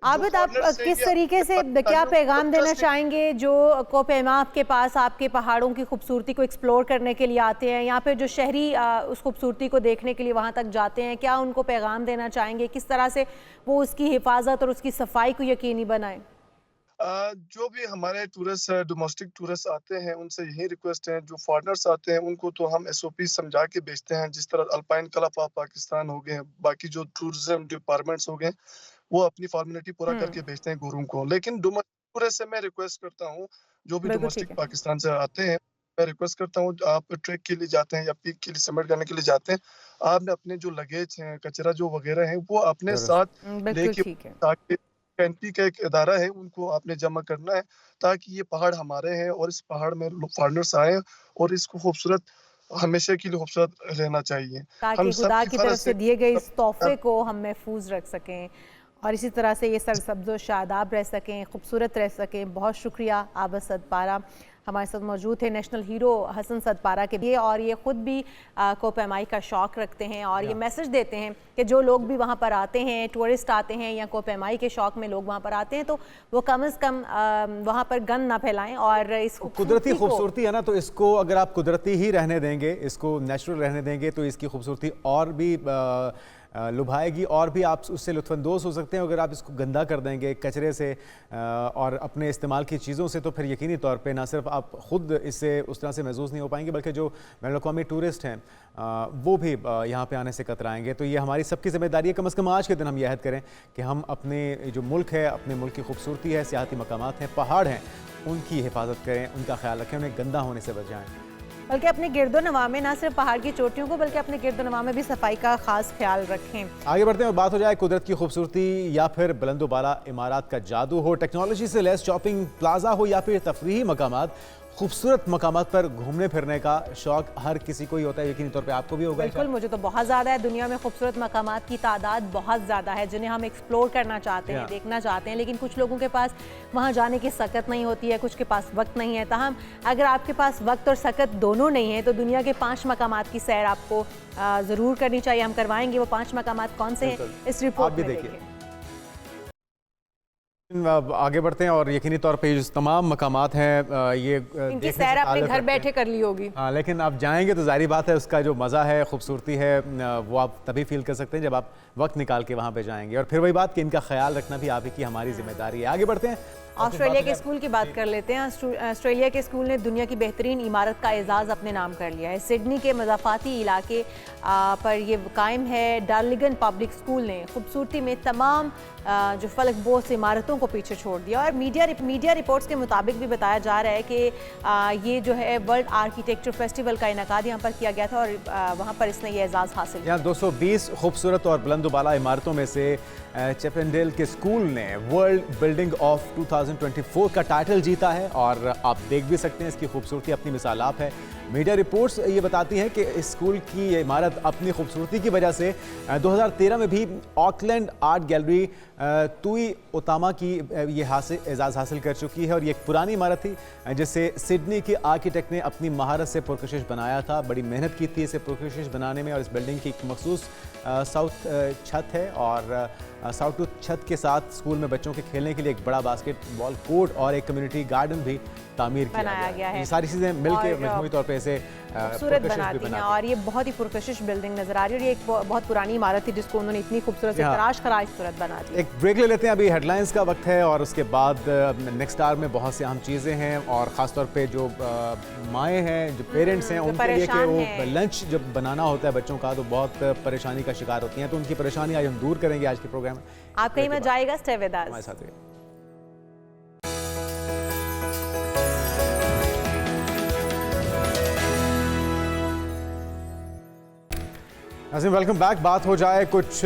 आबिद, आप किस तरीके से क्या पैगाम देना चाहेंगे जो कोपेमा आपके पास आपके पहाड़ों की खूबसूरती को एक्सप्लोर करने के लिए आते हैं, या फिर जो शहरी उस खूबसूरती को देखने के लिए वहाँ तक जाते हैं, क्या उनको पैगाम देना चाहेंगे? किस तरह से वो उसकी हिफाजत और उसकी सफाई को यकीनी बनाएं? जो भी हमारे टूरिस्ट डोमेस्टिक टूरिस्ट आते हैं उनसे यही रिक्वेस्ट है, जो फॉरेनर्स आते हैं उनको तो हम SOP समझा के भेजते हैं, जिस तरह अल्पाइन क्लब ऑफ पाकिस्तान हो गए, बाकी जो टूरिज्म डिपार्टमेंट्स हो गए, वो अपनी फॉर्मेलिटी पूरा करके भेजते हैं गुरुओं को। लेकिन डोमेस्टिक टूरिस्ट से मैं रिक्वेस्ट करता हूँ, जो भी डोमेस्टिक पाकिस्तान से आते हैं, मैं रिक्वेस्ट करता हूँ, आप ट्रैक के लिए जाते हैं या पीक के लिए समिट करने के लिए जाते हैं, आपने अपने जो लगेज हैं, कचरा जो वगैरह है, वो अपने साथ लेके, ताकि NP का एक इदारा है उनको आपने जमा करना है, ताकि ये पहाड़ हमारे हैं और इस पहाड़ में फॉरेनर्स आए और इसको खूबसूरत हमेशा के लिए खूबसूरत रहना चाहिए, ताकि खुदा की तरफ से दिए गए इस तोहफे को हम महफूज रख सकें और इसी तरह से ये सरसब्ज़ शादाब रह सकें, खूबसूरत रह सकें। बहुत शुक्रिया आबिद सदपारा हमारे साथ मौजूद थे, नेशनल हीरो हसन सदपारा के लिए, और ये ख़ुद भी कोपेमाई का शौक़ रखते हैं और ये मैसेज देते हैं कि जो लोग भी वहाँ पर आते हैं, टूरिस्ट आते हैं या कोपेमाई के शौक़ में लोग वहाँ पर आते हैं, तो वो कम से कम वहाँ पर गंद ना फैलाएं और इस कुदरती खूबसूरती है ना, तो इसको अगर आप कुदरती ही रहने देंगे, इसको नेचुरल रहने देंगे, तो इसकी खूबसूरती और भी लुभाएगी और भी आप उससे लुत्फानंदोज़ हो सकते हैं। अगर आप इसको गंदा कर देंगे कचरे से और अपने इस्तेमाल की चीज़ों से, तो फिर यकीनी तौर पे ना सिर्फ आप ख़ुद इससे उस तरह से महसूस नहीं हो पाएंगे, बल्कि जो बैनुल-अक़वामी टूरिस्ट हैं वो भी यहाँ पे आने से कतराएंगे। तो ये हमारी सबकी ज़िम्मेदारी है, कम से कम आज के दिन हम ये अहद करें कि हम अपने जो मुल्क है, अपने मुल्क की खूबसूरती है, सियाहती मकामात हैं, पहाड़ हैं, उनकी हिफाजत करें, उनका ख्याल रखें, उन्हें गंदा होने से बचाएँ। बल्कि अपने गिरदोनवा में ना सिर्फ पहाड़ की चोटियों को बल्कि अपने गिरदोनवा में भी सफाई का खास ख्याल रखें। आगे बढ़ते हैं और बात हो जाए कुदरत की खूबसूरती या फिर बुलंदोबाला इमारत का जादू हो, टेक्नोलॉजी से लैस शॉपिंग प्लाजा हो या फिर तफरीही मकामात, खूबसूरत मकामात पर घूमने फिरने का शौक हर किसी को ही होता है, यकीनी तौर पे आपको भी होगा। बिल्कुल, मुझे तो बहुत ज़्यादा है। दुनिया में खूबसूरत मकामात की तादाद बहुत ज़्यादा है जिन्हें हम एक्सप्लोर करना चाहते हैं, देखना चाहते हैं, लेकिन कुछ लोगों के पास वहाँ जाने की सकत नहीं होती है, कुछ के पास वक्त नहीं है। ताहम अगर आपके पास वक्त और सकत दोनों नहीं है तो दुनिया के 5 मकामात की सैर आपको ज़रूर करनी चाहिए। हम करवाएंगे वो 5 मकामात कौन से हैं इस रिपोर्ट में देखिए। आगे बढ़ते हैं और यकीनी तौर पे जो तमाम मकामात हैं ये इनकी सैर अपने घर बैठे कर ली होगी। हाँ, लेकिन आप जाएंगे तो जाहिर बात है उसका जो मज़ा है, खूबसूरती है, वो आप तभी फील कर सकते हैं जब आप वक्त निकाल के वहाँ पे जाएंगे। और फिर वही बात कि इनका ख्याल रखना भी आप ही की हमारी जिम्मेदारी है। आगे बढ़ते हैं, ऑस्ट्रेलिया के स्कूल की बात कर लेते हैं। ऑस्ट्रेलिया के स्कूल ने दुनिया की बेहतरीन इमारत का एजाज़ अपने नाम कर लिया है। सिडनी के मज़ाफ़ाती इलाके पर ये कायम है। डार्लिंगटन पब्लिक स्कूल ने खूबसूरती में तमाम जो फलकबोस इमारतों को पीछे छोड़ दिया और मीडिया रिपोर्ट्स के मुताबिक भी बताया जा रहा है कि ये जो है वर्ल्ड आर्किटेक्चर फेस्टिवल का इनकाद यहाँ पर किया गया था और वहाँ पर इसने ये एजाज़ हासिल किया। यहाँ 220 खूबसूरत और बुलंदोबाला इमारतों में से चिपेंडेल के स्कूल ने वर्ल्ड बिल्डिंग ऑफ 2024 का टाइटल जीता है और आप देख भी सकते हैं इसकी खूबसूरती अपनी मिसाल आप है। मीडिया रिपोर्ट्स ये बताती हैं कि इस स्कूल की ये इमारत अपनी खूबसूरती की वजह से 2013 में भी ऑकलैंड आर्ट गैलरी तुई ओतामा की ये एजाज़ हासिल कर चुकी है और ये एक पुरानी इमारत थी जिसे सिडनी के आर्किटेक्ट ने अपनी महारत से पुरकशिश बनाया था। बड़ी मेहनत की थी इसे पुरकशिश बनाने में और इस बिल्डिंग की एक मखसूस साउथ छत है और साउथ छत के साथ स्कूल में बच्चों के खेलने के लिए एक बड़ा बास्केटबॉल कोर्ट और एक कम्युनिटी गार्डन भी तामीर बनाया गया है। ये सारी चीज़ें मिलकर मजमूई तौर पे इसे खूबसूरत बनाती हैं और ये बहुत ही पुरकशिश बिल्डिंग नजर आ रही है और ये एक बहुत पुरानी इमारत थी जिसको उन्होंने इतनी खूबसूरत से तराश खराश सूरत बना दी। एक ब्रेक ले लेते हैं, अभी हेडलाइंस का वक्त है और उसके बाद नेक्स्ट आवर में बहुत सी अहम चीज़ें हैं और ख़ासतौर पे जो माएँ हैं, जो पेरेंट्स हैं, उनके लिए कि वो लंच जब बनाना होता है बच्चों का तो बहुत परेशानी का शिकार होती हैं, तो उनकी परेशानी आज हम दूर करेंगे आज के प्रोग्राम में। आप कहीं में जाएगा, स्टे विद अस, हमारे साथ रहिए। नाज़रीन वेलकम बैक। बात हो जाए कुछ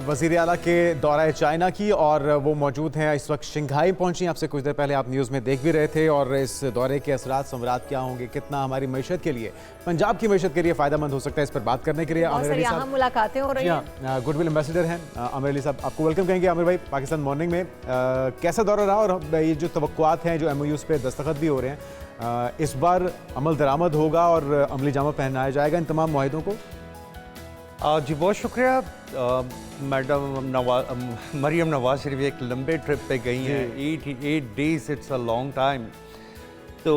वज़ीर आला के दौरा चाइना की और वो मौजूद हैं इस वक्त शंघाई पहुंची। आपसे कुछ देर पहले आप न्यूज़ में देख भी रहे थे और इस दौरे के असरात समरात क्या होंगे, कितना हमारी मैशत के लिए, पंजाब की मैशत के लिए फ़ायदेमंद हो सकता है, इस पर बात करने के लिए आमिर अली साहब मुलाकातें हो रही हैं। गुडविल एम्बेसडर हैं आमिर अली साहब, आपको वेलकम कहेंगे। आमिर भाई, पाकिस्तान मॉर्निंग में कैसा दौरा रहा और ये जो तवक्कुआत हैं, जो MOUs पे दस्तखत भी हो रहे हैं, इस बार अमल दरामद होगा और अमली जामा पहनाया जाएगा इन तमाम मुआहिदों को? जी बहुत शुक्रिया। मैडम मरियम नवाज शरीफ एक लंबे ट्रिप पे गई हैं, 8 days, it's a long time. तो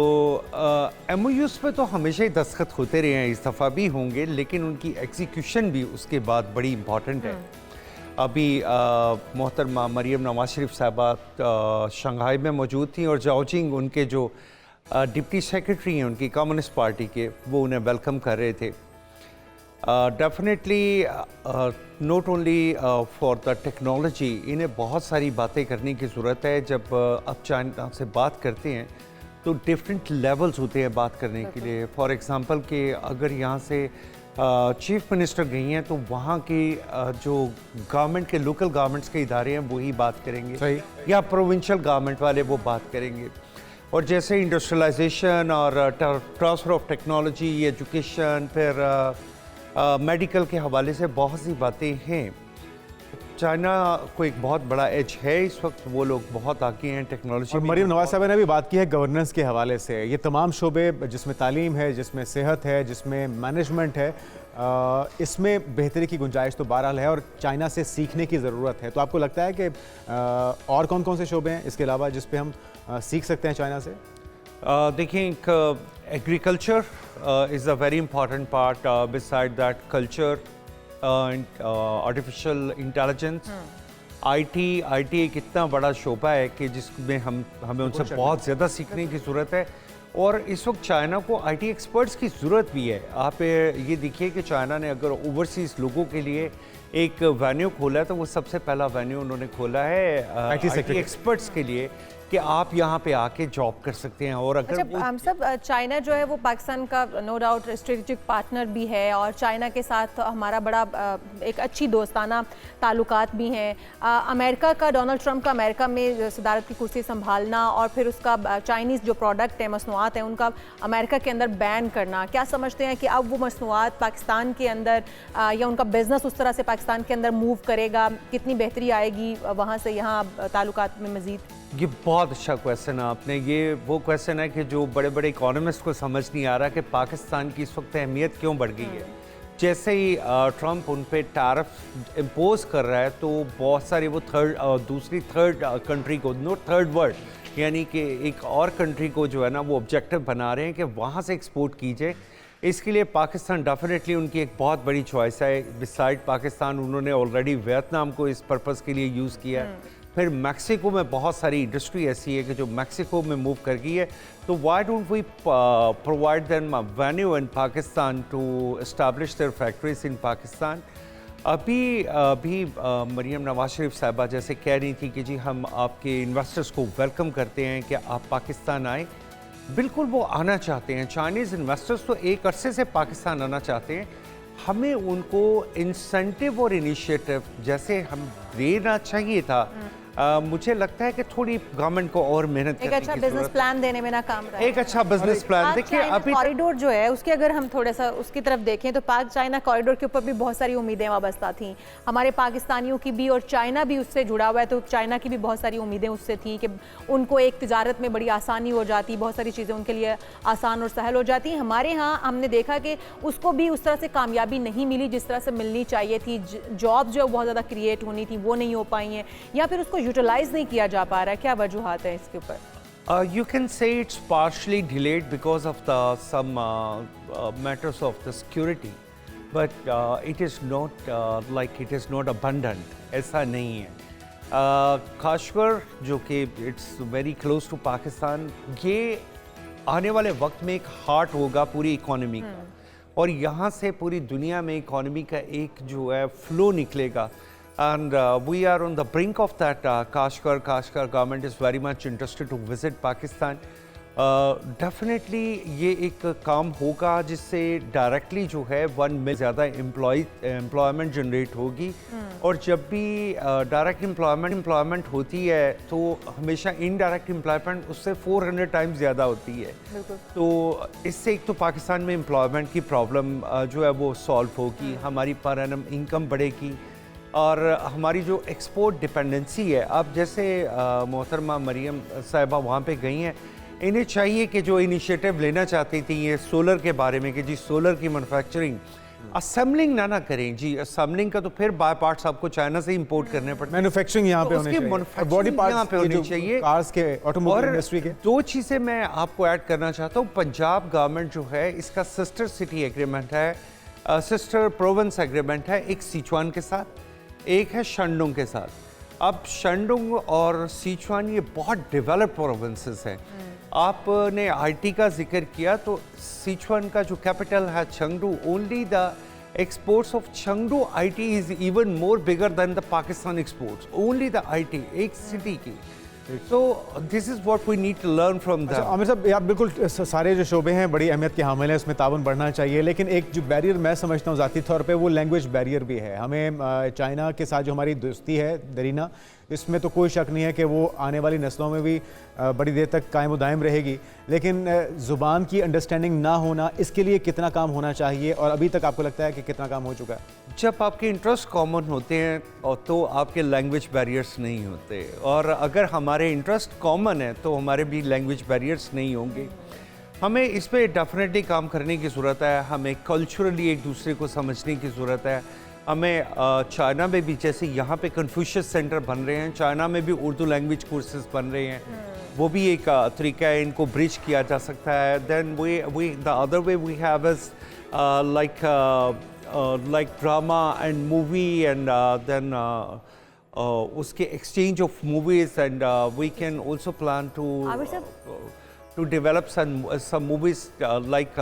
MOUs पे तो हमेशा ही दस्तखत होते रहे हैं, इस दफ़ा भी होंगे, लेकिन उनकी एग्जीक्यूशन भी उसके बाद बड़ी इम्पॉर्टेंट है। अभी मोहतरमा मरियम नवाज शरीफ साहबा शंघाई में मौजूद थी और जाओजिंग उनके जो डिप्टी सेक्रेटरी हैं उनकी कम्युनिस्ट पार्टी के, वो उन्हें वेलकम कर रहे थे। Definitely not only for the technology, इन्हें बहुत सारी बातें करने की ज़रूरत है। जब आप चाइना से बात करते हैं तो डिफरेंट लेवल्स होते हैं बात करने के लिए। फॉर एग्ज़ाम्पल कि अगर यहाँ से चीफ मिनिस्टर गई हैं तो वहाँ की जो गवर्नमेंट के लोकल गवर्नमेंट्स के इदारे हैं वही बात करेंगे, या प्रोविंशियल गवर्नमेंट वाले वो बात करेंगे। और जैसे इंडस्ट्रियलाइजेशन और ट्रांसफ़र ऑफ टेक्नोलॉजी, एजुकेशन, फिर मेडिकल के हवाले से बहुत सी बातें हैं। चाइना को एक बहुत बड़ा एज है इस वक्त, वो लोग बहुत आगे हैं टेक्नोलॉजी। और मरियम नवाज साहब ने भी बात की है गवर्नेंस के हवाले से। ये तमाम शोबे जिसमें तालीम है, जिसमें सेहत है, जिसमें मैनेजमेंट है, इसमें बेहतरी की गुंजाइश तो बहरहाल है और चाइना से सीखने की ज़रूरत है। तो आपको लगता है कि और कौन कौन से शोबे हैं इसके अलावा जिस पे हम सीख सकते हैं चाइना से? देखिए, agriculture is a very important part, beside that culture, artificial intelligence, IT एक इतना बड़ा शोबा है कि जिसमें हमें उनसे बहुत ज़्यादा सीखने की ज़रूरत है। और इस वक्त चाइना को IT एक्सपर्ट्स की ज़रूरत भी है। आप ये देखिए कि चाइना ने अगर ओवरसीज़ लोगों के लिए एक वेन्यू खोला है तो वो सबसे पहला वेन्यू उन्होंने खोला है IT एक्सपर्ट्स के लिए, कि आप यहाँ पे आके जॉब कर सकते हैं। और अगर अच्छा, हम सब चाइना जो है वो पाकिस्तान का नो डाउट स्ट्रेटेजिक पार्टनर भी है और चाइना के साथ हमारा बड़ा एक अच्छी दोस्ताना ताल्लुकात भी हैं। अमेरिका का, डोनाल्ड ट्रंप का अमेरिका में सदारत की कुर्सी संभालना और फिर उसका चाइनीज़ जो प्रोडक्ट है, मसनूआत हैं, उनका अमेरिका के अंदर बैन करना, क्या समझते हैं कि अब वो मसनूआत पाकिस्तान के अंदर या उनका बिजनेस उस तरह से पाकिस्तान के अंदर मूव करेगा? कितनी बेहतरी आएगी वहाँ से यहाँ ताल्लुकात में मज़ीद? ये बहुत अच्छा क्वेश्चन है आपने। ये वो क्वेश्चन है कि जो बड़े बड़े इकोनॉमिस्ट को समझ नहीं आ रहा कि पाकिस्तान की इस वक्त अहमियत क्यों बढ़ गई है। जैसे ही ट्रंप उन पे टैरिफ इम्पोज कर रहा है तो बहुत सारे वो दूसरी थर्ड कंट्री को, नो थर्ड वर्ल्ड, यानी कि एक और कंट्री को जो है ना वो ऑब्जेक्टिव बना रहे हैं कि वहाँ से एक्सपोर्ट कीजिए। इसके लिए पाकिस्तान डेफिनेटली उनकी एक बहुत बड़ी चॉइस है। बिसाइड पाकिस्तान उन्होंने ऑलरेडी वियतनाम को इस पर्पज़ के लिए यूज़ किया है। फिर मैक्सिको में बहुत सारी इंडस्ट्री ऐसी है कि जो मैक्सिको में मूव कर गई है। तो why don't we provide them venue in Pakistan to establish their factories in Pakistan. अभी मरियम नवाज शरीफ साहिबा जैसे कह रही थी कि जी हम आपके इन्वेस्टर्स को वेलकम करते हैं कि आप पाकिस्तान आए। बिल्कुल वो आना चाहते हैं। चाइनीज़ इन्वेस्टर्स तो एक अरसे से पाकिस्तान आना चाहते हैं। हमें उनको इंसेंटिव और इनिशिएटिव जैसे हम देना चाहिए था। मुझे लगता है कि थोड़ी गवर्नमेंट को और मेहनत करने की एक अच्छा बिजनेस प्लान देने में नाकाम रहा है। एक अच्छा बिजनेस प्लान देखिए। अभी कॉरिडोर जो है उसके अगर हम थोड़ा सा उसकी तरफ देखें तो पाक चाइना कॉरिडोर के ऊपर भी बहुत सारी उम्मीदें वाबस्ता थी। हमारे पाकिस्तानियों की भी और चाइना भी उससे जुड़ा हुआ है, तो चाइना की भी बहुत सारी उम्मीदें उससे थी कि उनको एक तिजारत में बड़ी आसानी हो जाती, बहुत सारी चीज़ें उनके लिए आसान और सहल हो जाती। हमारे यहाँ हमने देखा कि उसको भी उस तरह से कामयाबी नहीं मिली जिस तरह से मिलनी चाहिए थी। जॉब जो बहुत ज़्यादा क्रिएट होनी थी वो नहीं हो पाई हैं या फिर उसको यूटिलाइज नहीं किया जा पा रहा है। क्या वजूहात है इसके ऊपर? You can say it's partially delayed because of some matters of the security, but it is not like it is not abundant. ऐसा नहीं है। खासकर जो कि it's very close to Pakistan, ये आने वाले वक्त में एक हार्ट होगा पूरी इकोनॉमी का और यहाँ से पूरी दुनिया में इकोनॉमी का एक जो है फ्लो निकलेगा। And we are on the brink of that. Kashgar government is very much interested to visit Pakistan. Definitely ये एक काम होगा जिससे डायरेक्टली जो है 1 मिलियन ज़्यादा एम्प्लॉयमेंट जनरेट होगी। और जब भी डायरेक्ट एम्प्लॉयमेंट होती है तो हमेशा इनडायरेक्ट एम्प्लॉयमेंट उससे 400 टाइम्स ज़्यादा होती है। तो इससे एक तो पाकिस्तान में एम्प्लॉयमेंट की प्रॉब्लम जो है वो सॉल्व होगी, हमारी पर एनम इनकम बढ़ेगी और हमारी जो एक्सपोर्ट डिपेंडेंसी है। अब जैसे मोहतरमा मरियम साहिबा वहाँ पे गई हैं, इन्हें चाहिए कि जो इनिशिएटिव लेना चाहती थी ये सोलर के बारे में कि जी सोलर की मैन्युफैक्चरिंग असेंबलिंग ना करें। जी असेंबलिंग का तो फिर बाय पार्ट्स आपको चाइना से इंपोर्ट करने पड़ते हैं। मैन्युफैक्चरिंग यहाँ पे होनी चाहिए, बॉडी पार्ट्स यहाँ पे होनी चाहिए, कार्स के, ऑटोमोबाइल इंडस्ट्री के। दो चीज़ें मैं आपको ऐड करना चाहता हूँ। पंजाब गवर्नमेंट जो है इसका सिस्टर सिटी एग्रीमेंट है, सिस्टर प्रोविंस एग्रीमेंट है, एक सिचुआन के साथ, एक है शंडुंग के साथ। अब शंडुंग और सिचुआन ये बहुत डेवलप्ड प्रोविंसेस हैं। आपने आईटी का जिक्र किया तो सिचुआन का जो कैपिटल है Chengdu, only the exports of Chengdu IT is even more bigger than the Pakistan exports. Only the IT, एक सिटी की। So this is what we need to learn from them. Aamir साहब, आप बिल्कुल सारे जो शोबे हैं बड़ी अहमियत के हामिल हैं, उसमें ताउन बढ़ना चाहिए, लेकिन एक जो बैरियर मैं समझता हूँ ज़ाती तौर पे वो लैंग्वेज बैरियर भी है। हमें चाइना के साथ जो हमारी दोस्ती है दरीना, इसमें तो कोई शक नहीं है कि वो आने वाली नस्लों में भी बड़ी देर तक कायम दायम रहेगी, लेकिन ज़ुबान की अंडरस्टैंडिंग ना होना, इसके लिए कितना काम होना चाहिए और अभी तक आपको लगता है कि कितना काम हो चुका है? जब आपके इंटरेस्ट कॉमन होते हैं और तो आपके लैंग्वेज बैरियर्स नहीं होते, और अगर हमारे इंटरेस्ट कॉमन है तो हमारे भी लैंग्वेज बैरियर्स नहीं होंगे। हमें इस पर डेफिनेटली काम करने की ज़रूरत है। हमें कल्चरली एक दूसरे को समझने की ज़रूरत है। हमें चाइना में भी जैसे यहाँ पे कन्फ्यूशियस सेंटर बन रहे हैं, चाइना में भी उर्दू लैंग्वेज कोर्सेज बन रहे हैं, वो भी एक तरीका है, इनको ब्रिज किया जा सकता है। Then we the other way we have is like drama and movie and then उसके exchange of movies and we can also plan to to develop some movies like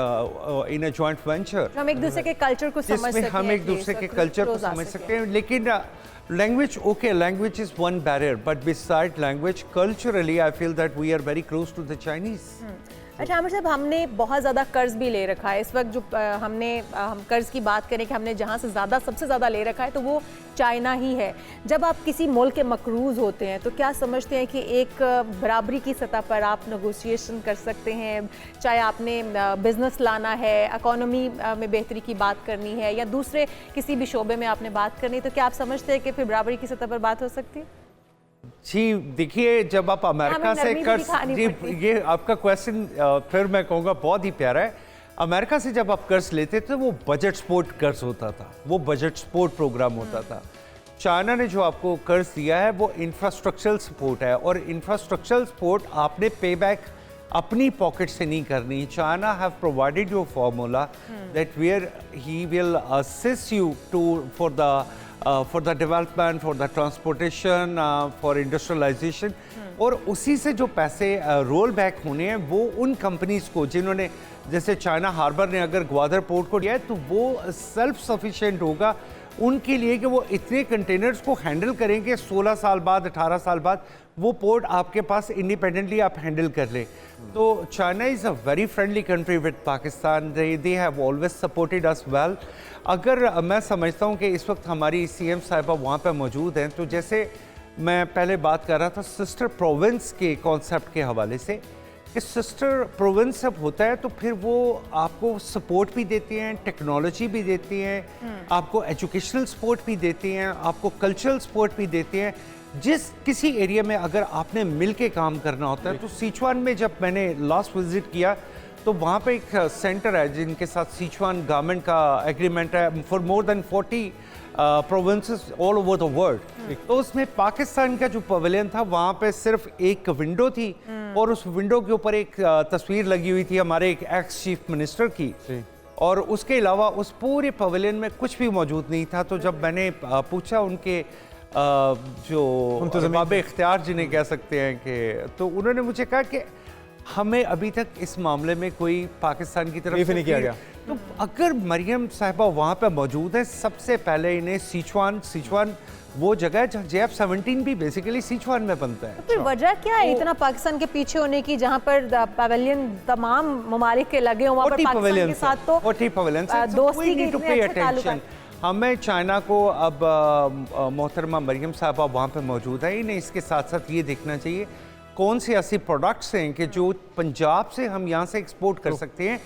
in a joint venture. हम एक दूसरे के culture को समझ सकते हैं, हम एक दूसरे के कल्चर को समझ सकते हैं, लेकिन language, okay, language is one barrier, but beside language, culturally, I feel that we are very close to the Chinese. अच्छा आमिर साहब, हमने बहुत ज़्यादा कर्ज भी ले रखा है इस वक्त। जो हम कर्ज की बात करें कि हमने जहाँ से सबसे ज़्यादा ले रखा है तो वो चाइना ही है। जब आप किसी मुल्क के मकरूज़ होते हैं तो क्या समझते हैं कि एक बराबरी की सतह पर आप नेगोशिएशन कर सकते हैं, चाहे आपने बिज़नेस लाना है, इकोनॉमी में बेहतरी की बात करनी है या दूसरे किसी भी शोबे में आपने बात करनी है, तो क्या आप समझते हैं कि फिर बराबरी की सतह पर बात हो सकती है? जी देखिए, जब आप अमेरिका से कर्ज, जी ये आपका क्वेश्चन फिर मैं कहूँगा बहुत ही प्यारा है। अमेरिका से जब आप कर्ज लेते थे वो बजट सपोर्ट कर्ज होता था, वो बजट सपोर्ट प्रोग्राम होता था। चाइना ने जो आपको कर्ज दिया है वो इंफ्रास्ट्रक्चरल सपोर्ट है, और इंफ्रास्ट्रक्चरल सपोर्ट आपने पे बैक अपनी पॉकेट से नहीं करनी। China have provided you formula that where he will assist you for the development, for the transportation, for industrialization, और उसी से जो पैसे रोल बैक होने हैं वो उन कंपनीज को जिन्होंने, जैसे चाइना हार्बर ने अगर ग्वादर पोर्ट को दिया है तो वो सेल्फ सफिशिएंट होगा उनके लिए कि वो इतने कंटेनर्स को हैंडल करेंगे 16 साल बाद, 18 साल बाद वो पोर्ट आपके पास इंडिपेंडेंटली आप हैंडल कर ले। तो China is a very friendly country with Pakistan, they have always supported us well. अगर मैं समझता हूँ कि इस वक्त हमारी सीएम साहिबा वहाँ पर मौजूद हैं, तो जैसे मैं पहले बात कर रहा था सिस्टर प्रोविंस के कॉन्सेप्ट के हवाले से, कि सिस्टर प्रोविंस जब होता है तो फिर वो आपको सपोर्ट भी देती हैं, टेक्नोलॉजी भी देती हैं, आपको एजुकेशनल सपोर्ट भी देती हैं, आपको कल्चरल सपोर्ट भी देती हैं। जिस किसी एरिया में अगर आपने मिल के काम करना होता है, तो सिचुआन में जब मैंने लास्ट विजिट किया तो वहाँ पे एक सेंटर है जिनके साथ सिचुआन गवर्नमेंट का एग्रीमेंट है for more than 40 provinces all over the world. तो उसमें पाकिस्तान का जो पवेलियन था वहाँ पे सिर्फ एक विंडो थी, और उस विंडो के ऊपर एक तस्वीर लगी हुई थी हमारे एक एक्स चीफ मिनिस्टर की, और उसके अलावा उस पूरे पवेलियन में कुछ भी मौजूद नहीं था। तो जब मैंने पूछा उनके जो अरबाब इख्तियार जिन्हें कह सकते हैं कि, तो उन्होंने मुझे कहा कि हमें अभी तक इस मामले में कोई पाकिस्तान की तरफ से नहीं किया गया। तो अगर मरियम साहिबा वहाँ पे मौजूद है, सबसे पहले इन्हें सिचुआन वो जगह है जहाँ JF-17 भी बेसिकली सिचुआन में बनता है। तो फिर वजह क्या है इतना पाकिस्तान के पीछे होने की, जहाँ पर पवेलियन तमाम ममालिक के लगे हुए, वहाँ पर पाकिस्तान के साथ तो दोस्ती के इतने अच्छे ताल्लुक हैं। हमें चाइना को अब मोहतरमा मरियम साहबा वहाँ पे मौजूद है, इन्हें इसके साथ साथ ये देखना चाहिए कौन से ऐसे प्रोडक्ट्स हैं कि जो पंजाब से हम यहाँ से एक्सपोर्ट कर सकते हैं।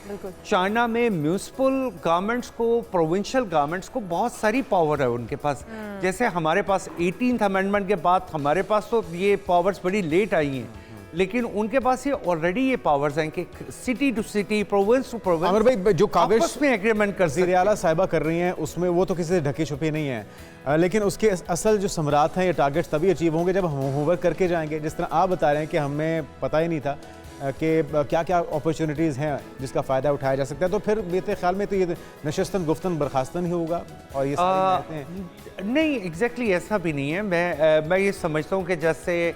चाइना में म्यूनिसिपल गवर्नमेंट्स को, प्रोविंशियल गवर्नमेंट्स को बहुत सारी पावर है उनके पास। जैसे हमारे पास 18th अमेंडमेंट के बाद हमारे पास तो ये पावर्स बड़ी लेट आई हैं, लेकिन उनके पास ये ऑलरेडी ये पावर्स हैं कि city to city, province to province, Amar भाई जो काबिश में एग्रीमेंट कर वज़ीर आला साहिबा कर रही हैं उसमें वो तो किसी से ढकी छुपी नहीं है, लेकिन उसके असल जो समरात हैं, ये टारगेट्स तभी अचीव होंगे जब हम होमवर्क करके जाएंगे। जिस तरह आप बता रहे हैं कि हमें पता ही नहीं था कि क्या क्या अपॉर्चुनिटीज़ हैं जिसका फ़ायदा उठाया जा सकता है, तो फिर मेरे ख्याल में तो ये नशस्तन गुफ्तन बरखास्तन ही होगा। और ये नहीं, एग्जैक्टली ऐसा भी नहीं है। मैं ये समझता हूँ कि जैसे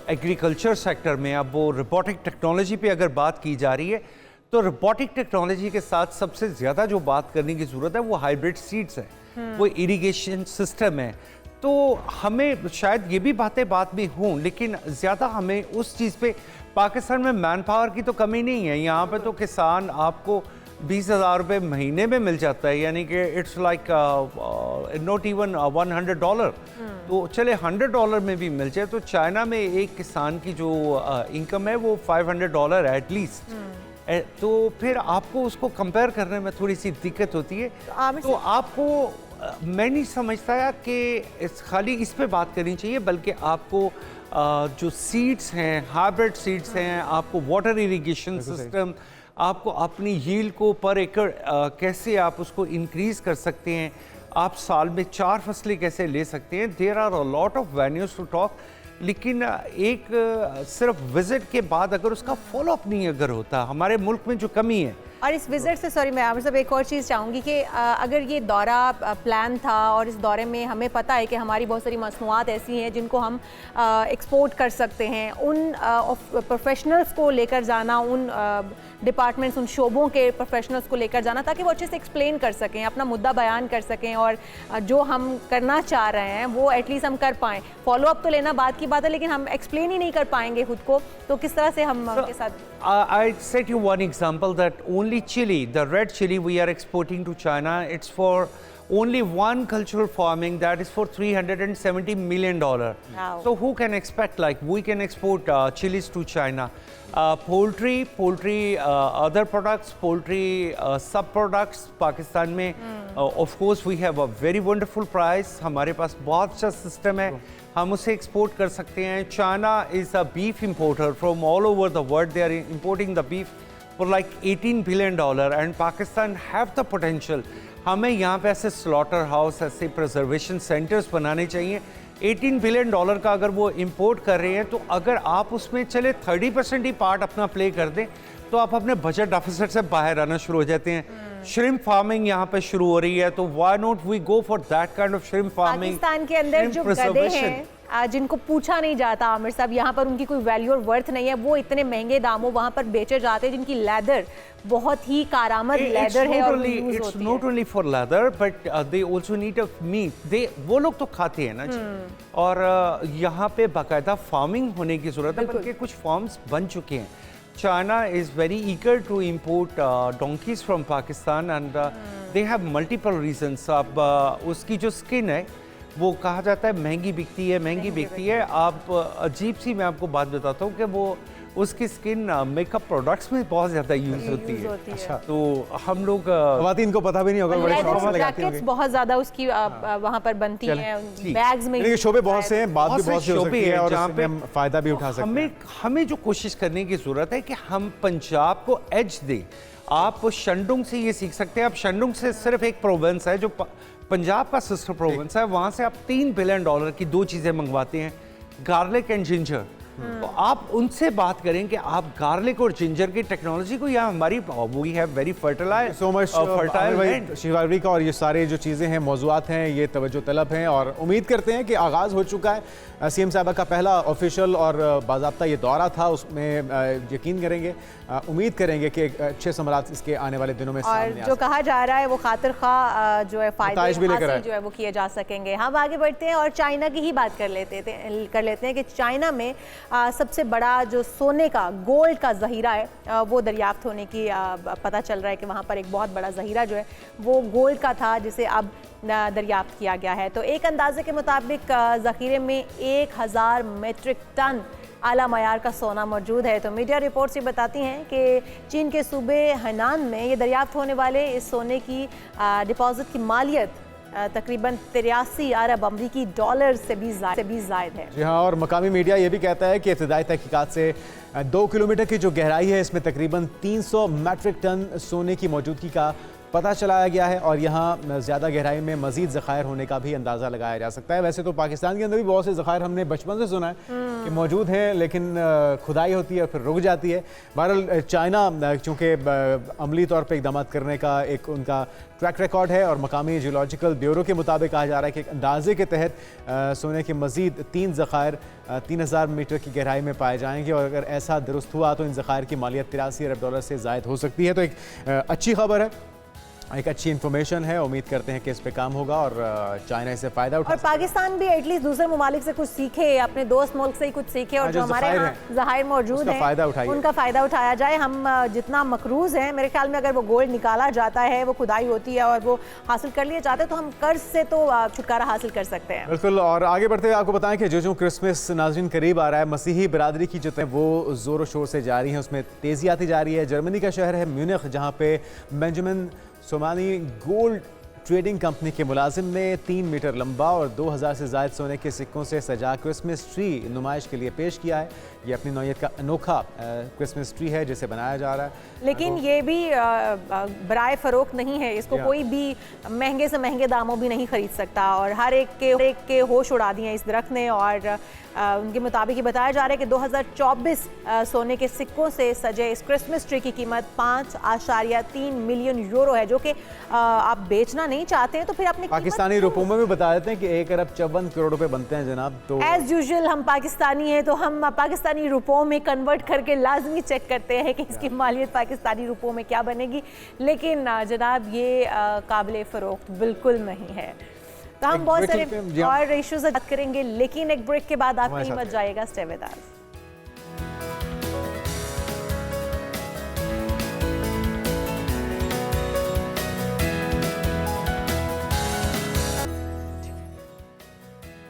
एग्रीकल्चर सेक्टर में अब वो रोबोटिक टेक्नोलॉजी पे अगर बात की जा रही है, तो रोबोटिक टेक्नोलॉजी के साथ सबसे ज़्यादा जो बात करने की ज़रूरत है वो हाइब्रिड सीड्स है, वो इरिगेशन सिस्टम है। तो हमें शायद ये भी बात भी हों, लेकिन ज़्यादा हमें उस चीज़ पे, पाकिस्तान में मैन पावर की तो कमी नहीं है, यहाँ पे तो किसान आपको 20,000 रुपये महीने में मिल जाता है, यानी कि इट्स लाइक नॉट इवन $100। तो चले $100 में भी मिल जाए, तो चाइना में एक किसान की जो इनकम है वो $500 है एटलीस्ट। तो फिर आपको उसको कंपेयर करने में थोड़ी सी दिक्कत होती है। तो आपको मैं नहीं समझता कि खाली इस पे बात करनी चाहिए, बल्कि आपको जो सीड्स हैं, हाइब्रिड सीड्स हैं, आपको वाटर इरिगेशन सिस्टम, आपको अपनी यील्ड को पर एकड़ कैसे आप उसको इंक्रीज़ कर सकते हैं, आप साल में 4 फसलें कैसे ले सकते हैं। There are a lot of venues to talk, लेकिन एक सिर्फ विजिट के बाद अगर उसका फॉलोअप नहीं अगर होता, हमारे मुल्क में जो कमी है और इस विजिट से सॉरी मैं आमिर साहब एक और चीज़ चाहूँगी कि अगर ये दौरा प्लान था और इस दौरे में हमें पता है कि हमारी बहुत सारी मसनूआत ऐसी हैं जिनको हम एक्सपोर्ट कर सकते हैं, उन प्रोफेशनल्स को लेकर जाना, उन डिपार्टमेंट्स, उन शोबों के प्रोफेशनल्स को लेकर जाना ताकि वो अच्छे से एक्सप्लेन कर सकें, अपना मुद्दा बयान कर सकें और जो हम करना चाह रहे हैं वो एटलीस्ट हम कर पाएँ। फॉलो अप तो लेना बात की बात है, लेकिन हम एक्सप्लेन ही नहीं कर पाएंगे खुद को, तो किस तरह से हम उनके साथ। I set you one example that only chili, the red chili we are exporting to China, it's for only one cultural farming that is for $370 million. Wow. So who can expect like we can export chilies to China? Poultry, other products, poultry sub-products Pakistan में of course we have a very wonderful price. हमारे पास बहुत अच्छा system है, हम उसे export कर सकते हैं. China is a beef importer from all over the world. They are importing the beef for like $18 billion and Pakistan have the potential. हमें यहाँ पे ऐसे स्लॉटर हाउस, ऐसे प्रिजर्वेशन सेंटर्स बनाने चाहिए. $18 बिलियन का अगर वो इंपोर्ट कर रहे हैं, तो अगर आप उसमें चले 30% ही पार्ट अपना प्ले कर दें तो आप अपने बजट डेफिसिट से बाहर आना शुरू हो जाते हैं. श्रिम्प फार्मिंग यहाँ पे शुरू हो रही है, तो why not we go for that kind of shrimp farming. Pakistan के अंदर जो गधे हैं जिनको पूछा नहीं जाता आमिर साहब, यहाँ पर उनकी कोई वैल्यू और वर्थ नहीं है, वो इतने महंगे दामों वहाँ पर बेचे जाते हैं जिनकी लेदर बहुत ही कारामद लेदर है और यूज होती है. Not only for leather but they also need a meat. They वो लोग तो खाते हैं ना जी. और यहाँ पे बाकायदा फार्मिंग होने की जरूरत है, बल्कि कुछ फार्म्स बन चुके हैं. China is very eager to import donkeys from Pakistan and they have multiple reasons. अब उसकी जो स्किन है वो कहा जाता है महंगी बिकती है. आप अजीब सी मैं आपको बात बताता हूँ कि वो उसकी स्किन मेकअप प्रोडक्ट्स में बहुत ज़्यादा यूज होती है. अच्छा, तो हम लोग ख़वातीन को पता भी नहीं होगा, बड़े शौक से लगाती होंगी. बहुत ज़्यादा उसकी वहाँ पर बनती हैं, बैग्स में. लेकिन शोबे बहुत से हैं, बात भी बहुत सी हो सकती है और जहाँ पे हम फ़ायदा भी उठा सकते हैं. हमें जो कोशिश करने की ज़रूरत है कि हम पंजाब को एज दें. आप शंडुंग से ये सीख सकते हैं. आप शंडुंग से सिर्फ एक प्रोविंस है जो पंजाब का सिस्टर प्रोविंस है, वहाँ से आप $3 बिलियन की दो चीज़ें मंगवाते हैं, गार्लिक एंड जिंजर. तो आप उनसे बात करें कि आप गार्लिक और जिंजर की टेक्नोलॉजी को, यहाँ हमारी we have very fertile so much fertile शिवावरी का, और ये सारे जो चीज़ें हैं, मौजूआत हैं, ये तवज्जो तलब हैं और उम्मीद करते हैं कि आगाज़ हो चुका है. सीएम साहबा का पहला ऑफिशियल और बाज़ाब्ता ये दौरा था, उसमें यकीन करेंगे, उम्मीद करेंगे कि अच्छे समरात इसके आने वाले दिनों में और जो कहा जा रहा है वो खातिर खा जो है फायदे जो है वो किए जा सकेंगे. हम आगे बढ़ते हैं और चाइना की ही बात कर लेते हैं कि चाइना में सबसे बड़ा जो सोने का, गोल्ड का ज़हीरा है वो दरियाफ्त होने की पता चल रहा है कि वहाँ पर एक बहुत बड़ा ज़हीरा जो है वो गोल्ड का था जिसे अब दरियाफ्त किया गया है. तो एक अंदाजे के मुताबिक ज़ख़ीरे में 1000 मीट्रिक टन आला मयार का सोना मौजूद है. तो मीडिया रिपोर्ट्स ये बताती हैं कि चीन के सूबे हैनान में ये दरियाफ्त होने वाले इस सोने की डिपॉजिट की मालियत तकरीबन 83 अरब अमरीकी डॉलर से भी ज़ायद है. जी हाँ, और मकामी मीडिया ये भी कहता है कि इब्तिदाई तहकीकात से 2 किलोमीटर की जो गहराई है इसमें तकरीबन 300 मैट्रिक टन सोने की मौजूदगी का पता चलाया गया है और यहाँ ज़्यादा गहराई में मज़ीद ज़खायर होने का भी अंदाज़ा लगाया जा सकता है. वैसे तो पाकिस्तान के अंदर भी बहुत से ज़खायर हमने बचपन से सुना है कि मौजूद हैं, लेकिन खुदाई होती है फिर रुक जाती है. बहरहाल चाइना चूँकि अमली तौर पर इक़दाम करने का एक उनका ट्रैक रिकॉर्ड है और मकामी जियोलॉजिकल ब्यूरो के मुताबिक कहा जा रहा है कि एक अंदाजे के तहत सोने के मज़ीद 3 ज़खायर 3000 मीटर की गहराई में पाए जाएंगे और अगर ऐसा दुरुस्त हुआ तो इन ज़खायर की मालियत 83 अरब डॉलर से ज़ायद हो सकती है. तो एक अच्छी खबर है, एक अच्छी इन्फॉर्मेशन है. उम्मीद करते हैं कि इस पे काम होगा और चाइना इससे फायदा उठा. और पाकिस्तान भी एटलीस्ट दूसरे ममालिक से कुछ सीखे, अपने दोस्त मुल्क से ही कुछ सीखे और जो हमारे यहाँ ज़खायर मौजूद हैं उनका फ़ायदा उठाया जाए. हम जितना मकरूज़ हैं, मेरे ख्याल में अगर वो गोल्ड निकाला जाता है, वो खुदाई होती है और वो हासिल कर लिए जाते हैं तो हम कर्ज से तो छुटकारा हासिल कर सकते हैं. बिल्कुल. और आगे बढ़ते हुए आपको बताएं कि जो क्रिसमस नाज़रीन करीब आ रहा है, मसीही बिरादरी की जो वो ज़ोर शोर से जारी है, उसमें तेज़ी आती जा रही है. जर्मनी का शहर है म्यूनिख, जहाँ पे Benjamin Somani gold trading company के मुलाजिम ने 3 मीटर लंबा और 2000 से ज़ायद सोने के सिक्कों से सजा क्रिसमस ट्री नुमाइश के लिए पेश किया है. ये अपनी नौयत का अनोखा क्रिसमस ट्री है जिसे बनाया जा रहा है। लेकिन ये भी बराए फरोख्त नहीं है, इसको कोई भी महंगे से महंगे दामों भी नहीं खरीद सकता और हर एक के होश उड़ा दिए इस दरख्त ने। और उनके मुताबिक ये बताया जा रहा है कि 2024 सोने के सिक्कों से सजे इस क्रिसमस ट्री की कीमत 5.3 मिलियन यूरो है, जो कि आप बेचना नहीं चाहते हैं तो फिर अपने पाकिस्तानी रुपयों में भी बता देते हैं कि 1 अरब 54 करोड़ रुपए बनते हैं जनाब। तो एज यूजुअल हम पाकिस्तानी हैं तो हम पाकिस्तानी रुपयों में कन्वर्ट करके लाजमी चेक करते हैं कि इसकी मालियत पाकिस्तानी रुपयों में क्या बनेगी, लेकिन जनाब ये काबिल फ़रोख्त बिल्कुल नहीं है। तो हम बहुत सारे और इश्यूज बात करेंगे, लेकिन एक ब्रेक के बाद आप कहीं मत जाइएगा, स्टे विद अस।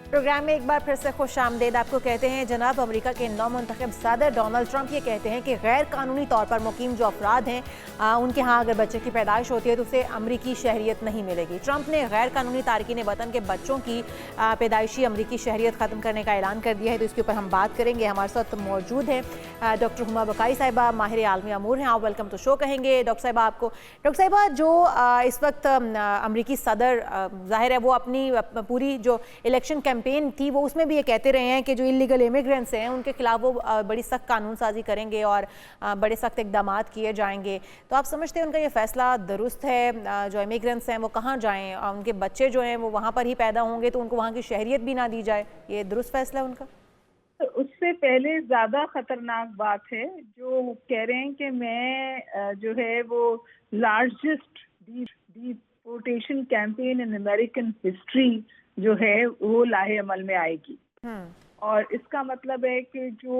प्रोग्राम में एक बार फिर से खुश आमदेद आपको कहते हैं। जनाब अमेरिका के नौमुंतखब सदर डोनाल्ड ट्रंप ये कहते हैं कि गैर कानूनी तौर पर मुकीम जो अफराद हैं उनके यहाँ अगर बच्चे की पैदाइश होती है तो उसे अमरीकी शहरियत नहीं मिलेगी। ट्रंप ने गैर कानूनी तारकीन वतन के बच्चों की पैदाइशी अमरीकी शहरियत ख़त्म करने का ऐलान कर दिया है, तो इसके ऊपर हम बात करेंगे। हमारे साथ मौजूद है डॉक्टर हुमा बकारी साहिबा, माहिर आलमी अमूर हैं। आप वेलकम टू शो कहेंगे डॉक्टर साहिबा आपको। डॉक्टर साहिबा, जो इस वक्त अमरीकी सदर ज़ाहिर है वो अपनी पूरी जो इलेक्शन कैंपेन थी वो उसमें भी ये कहते रहे हैं कि जो इलीगल इमिग्रेंट्स हैं उनके खिलाफ वो बड़ी सख्त कानून साजी करेंगे और बड़े सख्त इकदाम किए जाएंगे। तो आप समझते हैं उनका ये फैसला दुरुस्त है? जो इमिग्रेंट्स हैं वो कहाँ जाएं? उनके बच्चे जो हैं वो वहाँ पर ही पैदा होंगे तो उनको वहाँ की शहरियत भी ना दी जाए, ये दुरुस्त फैसला है उनका? उससे पहले ज्यादा खतरनाक बात है जो कह रहे हैं कि मैं जो है वो largest deportation campaign in American history जो है वो लाहे अमल में आएगी। और इसका मतलब है कि जो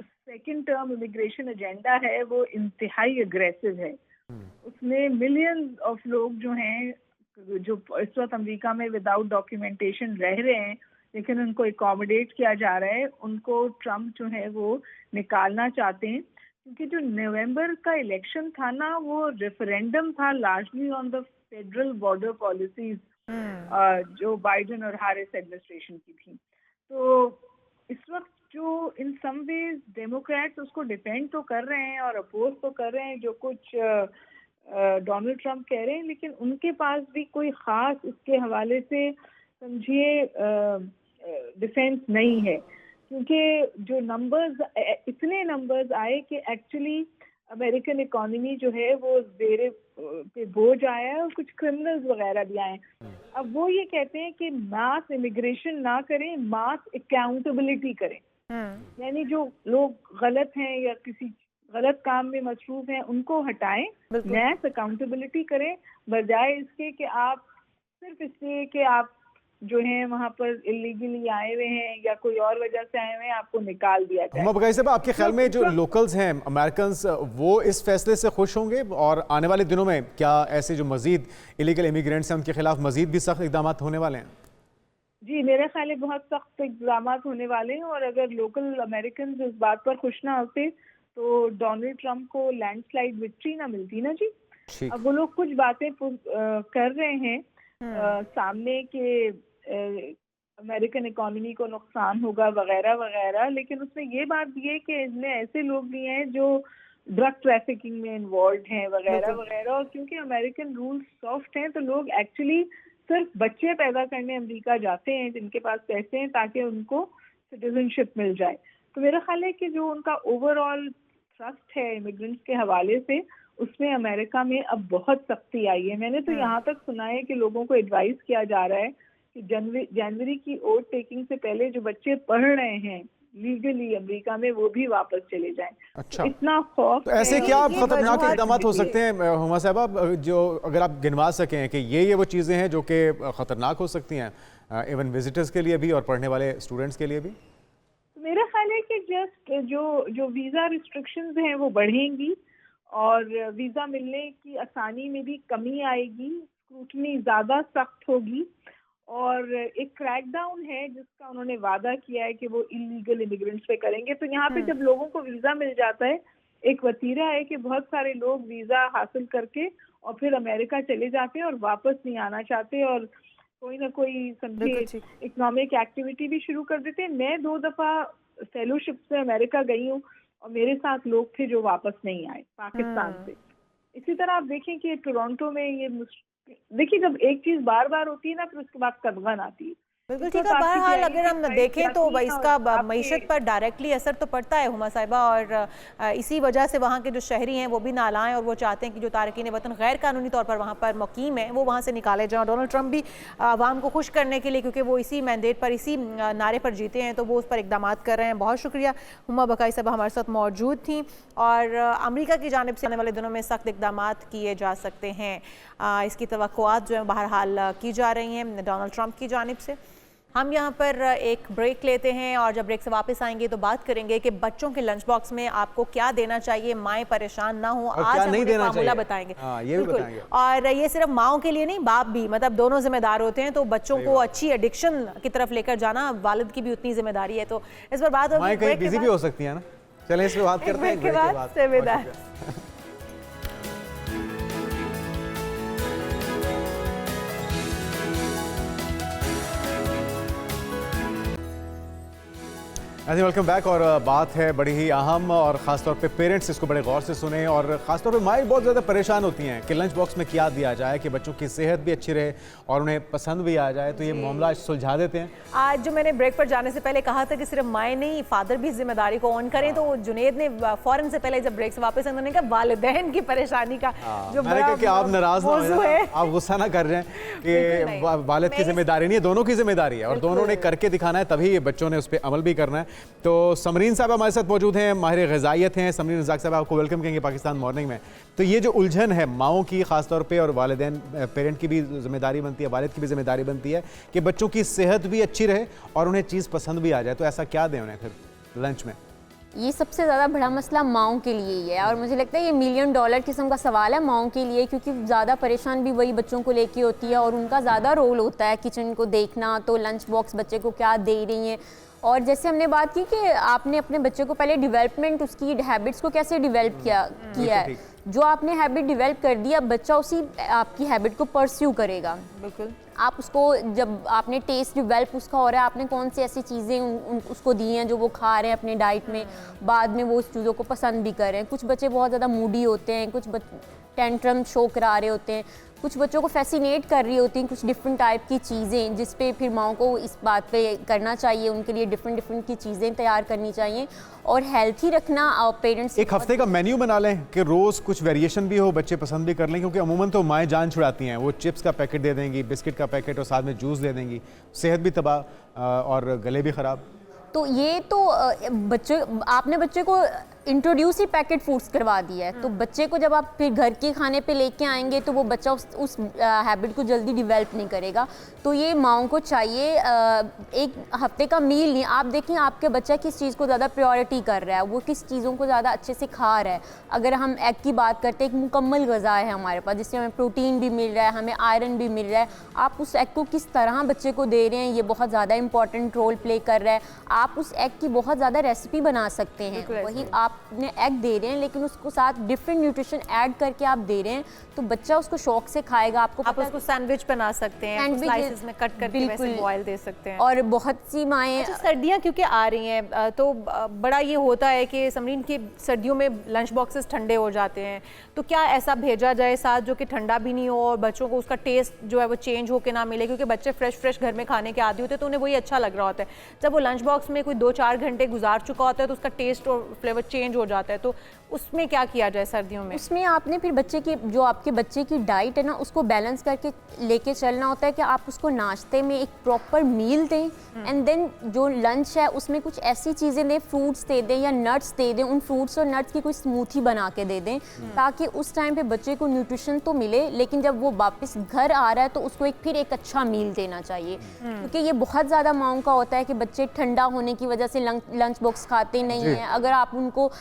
सेकंड टर्म इमिग्रेशन एजेंडा है वो इंतहाई अग्रेसिव है। उसमें मिलियंस ऑफ लोग जो हैं जो इस वक्त अमेरिका में विदाउट डॉक्यूमेंटेशन रह रहे हैं लेकिन उनको अकोमोडेट किया जा रहा है, उनको ट्रम्प जो है वो निकालना चाहते हैं। क्योंकि जो नवंबर का इलेक्शन था ना वो रेफरेंडम था largely on the federal border policies Joe Biden और हैरिस एडमिनिस्ट्रेशन की थी। तो इस वक्त जो इन सम वेज डेमोक्रेट्स उसको डिफेंड तो कर रहे हैं और अपोज तो कर रहे हैं जो कुछ डोनाल्ड ट्रंप कह रहे हैं, लेकिन उनके पास भी कोई खास इसके हवाले से समझिए डिफेंस नहीं है। क्योंकि जो नंबर्स इतने नंबर्स आए कि एक्चुअली अमेरिकन इकोनॉमी जो है वो जेरे पे बोझ आया है और कुछ क्रिमिनल्स वगैरह भी आए। अब वो ये कहते हैं कि मास इमिग्रेशन ना करें, मास अकाउंटेबिलिटी करें। यानी जो लोग गलत हैं या किसी गलत काम में मसरूफ हैं उनको हटाएं, मास अकाउंटेबिलिटी करें, बजाय इसके कि आप सिर्फ इसलिए कि आप जो हैं वहाँ पर इलीगली आए हुए हैं या कोई और वजह से आए हुए हैं आपको निकाल दिया जाए। हुमा साहब, आपके ख्याल में जो लोकल्स हैं अमेरिकन वो इस फैसले से खुश होंगे और आने वाले दिनों में क्या ऐसे जो मजीद इलीगल इमिग्रेंट्स हैं उनके खिलाफ मजीद भी सख्त इकदाम होने वाले हैं? जी, मेरे ख्याल है बहुत सख्त इकदाम होने वाले हैं और अगर लोकल अमेरिकन इस बात पर खुश ना होते तो डोनाल्ड ट्रंप को लैंडस्लाइड विक्ट्री ना मिलती ना जी। अब वो लोग कुछ बातें कर रहे हैं सामने के अमेरिकन इकोनॉमी को नुकसान होगा वगैरह वगैरह, लेकिन उसमें ये बात भी है कि इसमें ऐसे लोग भी हैं जो ड्रग ट्रैफिकिंग में इन्वॉल्व हैं वगैरह वगैरह। और क्योंकि अमेरिकन रूल्स सॉफ्ट हैं तो लोग एक्चुअली सिर्फ बच्चे पैदा करने अमेरिका जाते हैं जिनके पास पैसे हैं ताकि उनको सिटीजनशिप मिल जाए। तो मेरा ख्याल है कि जो उनका ओवरऑल ट्रस्ट है इमिग्रेंट्स के हवाले से उसमें अमेरिका में अब बहुत सख्ती आई है। मैंने तो यहाँ तक सुना है कि लोगों को एडवाइस किया जा रहा है कि जनवरी की वोट टेकिंग से पहले जो बच्चे पढ़ रहे हैं लीगली अमेरिका में वो भी वापस चले जाएं। अच्छा, तो इतना खौफ तो ऐसे क्या खतरनाक इकदाम हो सकते हैं हुमा साहबा, जो अगर आप गिनवा सकें कि ये वो चीज़ें हैं जो कि खतरनाक हो सकती हैं इवन विजिटर्स के लिए भी और पढ़ने वाले स्टूडेंट्स के लिए भी? मेरा ख्याल है कि जस्ट जो वीज़ा रिस्ट्रिक्शंस हैं वो बढ़ेंगी और वीज़ा मिलने की आसानी में भी कमी आएगी, स्क्रूटनी ज़्यादा सख्त होगी और एक क्रैकडाउन है जिसका उन्होंने वादा किया है कि वो इलीगल इमिग्रेंट्स पे करेंगे। तो यहाँ पे जब लोगों को वीज़ा मिल जाता है, एक वतीरा है कि बहुत सारे लोग वीज़ा हासिल करके और फिर अमेरिका चले जाते हैं और वापस नहीं आना चाहते और कोई ना कोई समझिए इकोनॉमिक एक्टिविटी भी शुरू कर देते हैं। मैं 2 दफ़ा फेलोशिप्स में अमेरिका गई हूँ और मेरे साथ लोग थे जो वापस नहीं आए पाकिस्तान से। इसी तरह आप देखें कि टोरंटो में ये देखिए जब एक चीज बार बार होती है ना फिर उसके बाद कदगन आती है। बिल्कुल ठीक है। बहरहाल अगर हम देखें तो इसका मईशत पर डायरेक्टली असर तो पड़ता है हुमा साहिबा, और इसी वजह से वहाँ के जो शहरी हैं वो भी नालाएं और वो चाहते हैं कि जो तारकीन वतन गैर कानूनी तौर पर वहाँ पर मुकीम है वो वहाँ से निकाले जाएं। डोनाल्ड ट्रंप भी आवाम को खुश करने के लिए, क्योंकि वो इसी मैंडेट पर, इसी नारे पर जीते हैं, तो वो उस पर इकदाम कर रहे हैं। बहुत शुक्रिया हुमा बकाई साहबा हमारे साथ मौजूद थी। और अमेरिका की जानिब से आने वाले दिनों में सख्त इकदाम किए जा सकते हैं, इसकी तवक्कुआत जो है बहरहाल की जा रही हैं डोनाल्ड ट्रंप की जानिब से। हम यहाँ पर एक ब्रेक लेते हैं और जब ब्रेक से वापस आएंगे तो बात करेंगे कि बच्चों के लंच बॉक्स में आपको क्या देना चाहिए, माएँ परेशान ना हो। आज हम उन्हें फार्मूला बताएंगे। ये भी बताएंगे। और ये सिर्फ माओं के लिए नहीं, बाप भी, मतलब दोनों जिम्मेदार होते हैं। तो बच्चों को अच्छी एडिक्शन की तरफ लेकर जाना वालिद की भी उतनी जिम्मेदारी है। तो इस पर बात होगी, कहीं बिजी भी हो सकती है ना। चलें इस पर बात करते हैं ब्रेक के बाद। Welcome back. और बात है बड़ी ही अहम, और ख़ासतौर पे पेरेंट्स इसको बड़े गौर से सुने, और ख़ासतौर पे माएँ बहुत ज़्यादा परेशान होती हैं कि लंच बॉक्स में क्या दिया जाए कि बच्चों की सेहत भी अच्छी रहे और उन्हें पसंद भी आ जाए। तो ये मामला सुलझा देते हैं। आज जो मैंने ब्रेक पर जाने से पहले कहा था कि सिर्फ माएँ नहीं, फादर भी जिम्मेदारी को ऑन करें, तो जुनेद ने फ़ौरन से पहले जब ब्रेक से वापस उन्होंने कहा वालिदैन की परेशानी का जो आप नाराज़ ना हो, आप गुस्सा ना कर रहे हैं कि वालिद की जिम्मेदारी नहीं है, दोनों की जिम्मेदारी है और दोनों ने करके दिखाना है, तभी बच्चों ने उस पर अमल भी करना है। तो समरीन साहब हमारे साथ मौजूद हैं, माहिर ग़िज़ाइयत हैं। समरीन रज़ाक साहब आपको वेलकम कहेंगे पाकिस्तान मॉर्निंग में। तो ये जो उलझन है माओं की ख़ासतौर पे, और वालिदैन पेरेंट की भी जिम्मेदारी बनती है, वालिद की भी जिम्मेदारी बनती है कि बच्चों की सेहत भी अच्छी रहे और उन्हें चीज़ पसंद भी आ जाए। तो ऐसा क्या दें उन्हें फिर लंच में? ये सबसे ज़्यादा बड़ा मसला माओं के लिए ही है, और मुझे लगता है ये $1 मिलियन किस्म का सवाल है माओं के लिए, क्योंकि ज़्यादा परेशान भी वही बच्चों को लेके होती है और उनका ज़्यादा रोल होता है किचन को देखना। तो लंच बॉक्स बच्चे को क्या दे रही हैं, और जैसे हमने बात की कि आपने अपने बच्चे को पहले डेवलपमेंट, उसकी हैबिट्स को कैसे डेवलप किया है, जो आपने हैबिट डेवलप कर दी, अब बच्चा उसी आपकी हैबिट को परस्यू करेगा। बिल्कुल। आप उसको, जब आपने टेस्ट डेवलप उसका हो रहा है, आपने कौन सी ऐसी चीज़ें उसको दी हैं जो वो खा रहे हैं अपने डाइट में, बाद में वो उस चीज़ों को पसंद भी कर रहे हैं। कुछ बच्चे बहुत ज़्यादा मूडी होते हैं, कुछ टेंट्रम शो करा रहे होते हैं, कुछ बच्चों को फैसिनेट कर रही होती हैं कुछ डिफरेंट टाइप की चीज़ें, जिस पे फिर माओं को इस बात पे करना चाहिए, उनके लिए डिफरेंट की चीज़ें तैयार करनी चाहिए और हेल्थी रखना। और पेरेंट्स एक हफ्ते का मेन्यू बना लें कि रोज़ कुछ वेरिएशन भी हो, बच्चे पसंद भी कर लें, क्योंकि अमूमन तो माएँ जान छुड़ाती हैं, वो चिप्स का पैकेट दे देंगी, बिस्किट का पैकेट और साथ में जूस दे देंगी, सेहत भी तबाह और गले भी ख़राब। तो ये तो आपने बच्चे को इंट्रोड्यूस ही पैकेट फूड्स करवा दिया है, तो बच्चे को जब आप फिर घर के खाने पे लेके आएंगे तो वो बच्चा उस हैबिट को जल्दी डेवलप नहीं करेगा। तो ये माओं को चाहिए एक हफ्ते का मील नहीं, आप देखें आपके बच्चा किस चीज़ को ज़्यादा प्रायोरिटी कर रहा है, वो किस चीज़ों को ज़्यादा अच्छे से खा रहा है। अगर हम एग की बात करते हैं, एक मुकम्मल ग़िज़ा है हमारे पास, जिससे हमें प्रोटीन भी मिल रहा है, हमें आयरन भी मिल रहा है। आप उस एग को किस तरह बच्चे को दे रहे हैं, ये बहुत ज़्यादा इंपॉर्टेंट रोल प्ले कर रहा है। आप उस एग की बहुत ज़्यादा रेसिपी बना सकते हैं, वही आपने एग दे रहे हैं लेकिन उसको साथ डिफरेंट न्यूट्रिशन ऐड करके आप दे रहे हैं, तो बच्चा उसको शौक से खाएगा। आपको आप उसको सैंडविच बना सकते हैं, स्लाइसेस में कट करके वैसे बॉयल दे सकते हैं। और बहुत सी माएँ, अच्छा, सर्दियाँ क्योंकि आ रही हैं तो बड़ा ये होता है कि समरीन की सर्दियों में लंच बॉक्सेस ठंडे हो जाते हैं, तो क्या ऐसा भेजा जाए साथ जो कि ठंडा भी नहीं हो और बच्चों को उसका टेस्ट जो है वो चेंज होकर ना मिले, क्योंकि बच्चे फ्रेश घर में खाने के आदी होते हैं तो उन्हें वही अच्छा लग रहा होता है। जब वो लंच बॉक्स में कोई 2-4 घंटे गुजार चुका होता है तो उसका टेस्ट और फ्लेवर चेंज हो जाता है, तो उसमें क्या किया जाए सर्दियों में? उसमें आपने फिर बच्चे की, जो आपके बच्चे की डाइट है ना, उसको बैलेंस करके लेके चलना होता है कि आप उसको नाश्ते में एक प्रॉपर मील दें, एंड देन जो लंच है उसमें कुछ ऐसी चीज़ें दें, फ्रूट्स दे दें या नट्स दे दें, उन फ्रूट्स और नट्स की कोई स्मूथी बना के दे दें, ताकि उस टाइम पे बच्चे को न्यूट्रिशन तो मिले, लेकिन जब वो वापस घर आ रहा है तो उसको फिर एक अच्छा मील देना चाहिए। क्योंकि ये बहुत ज़्यादा मांग का होता है कि बच्चे ठंडा होने की वजह से लंच बॉक्स खाते नहीं हैं। अगर आप उनको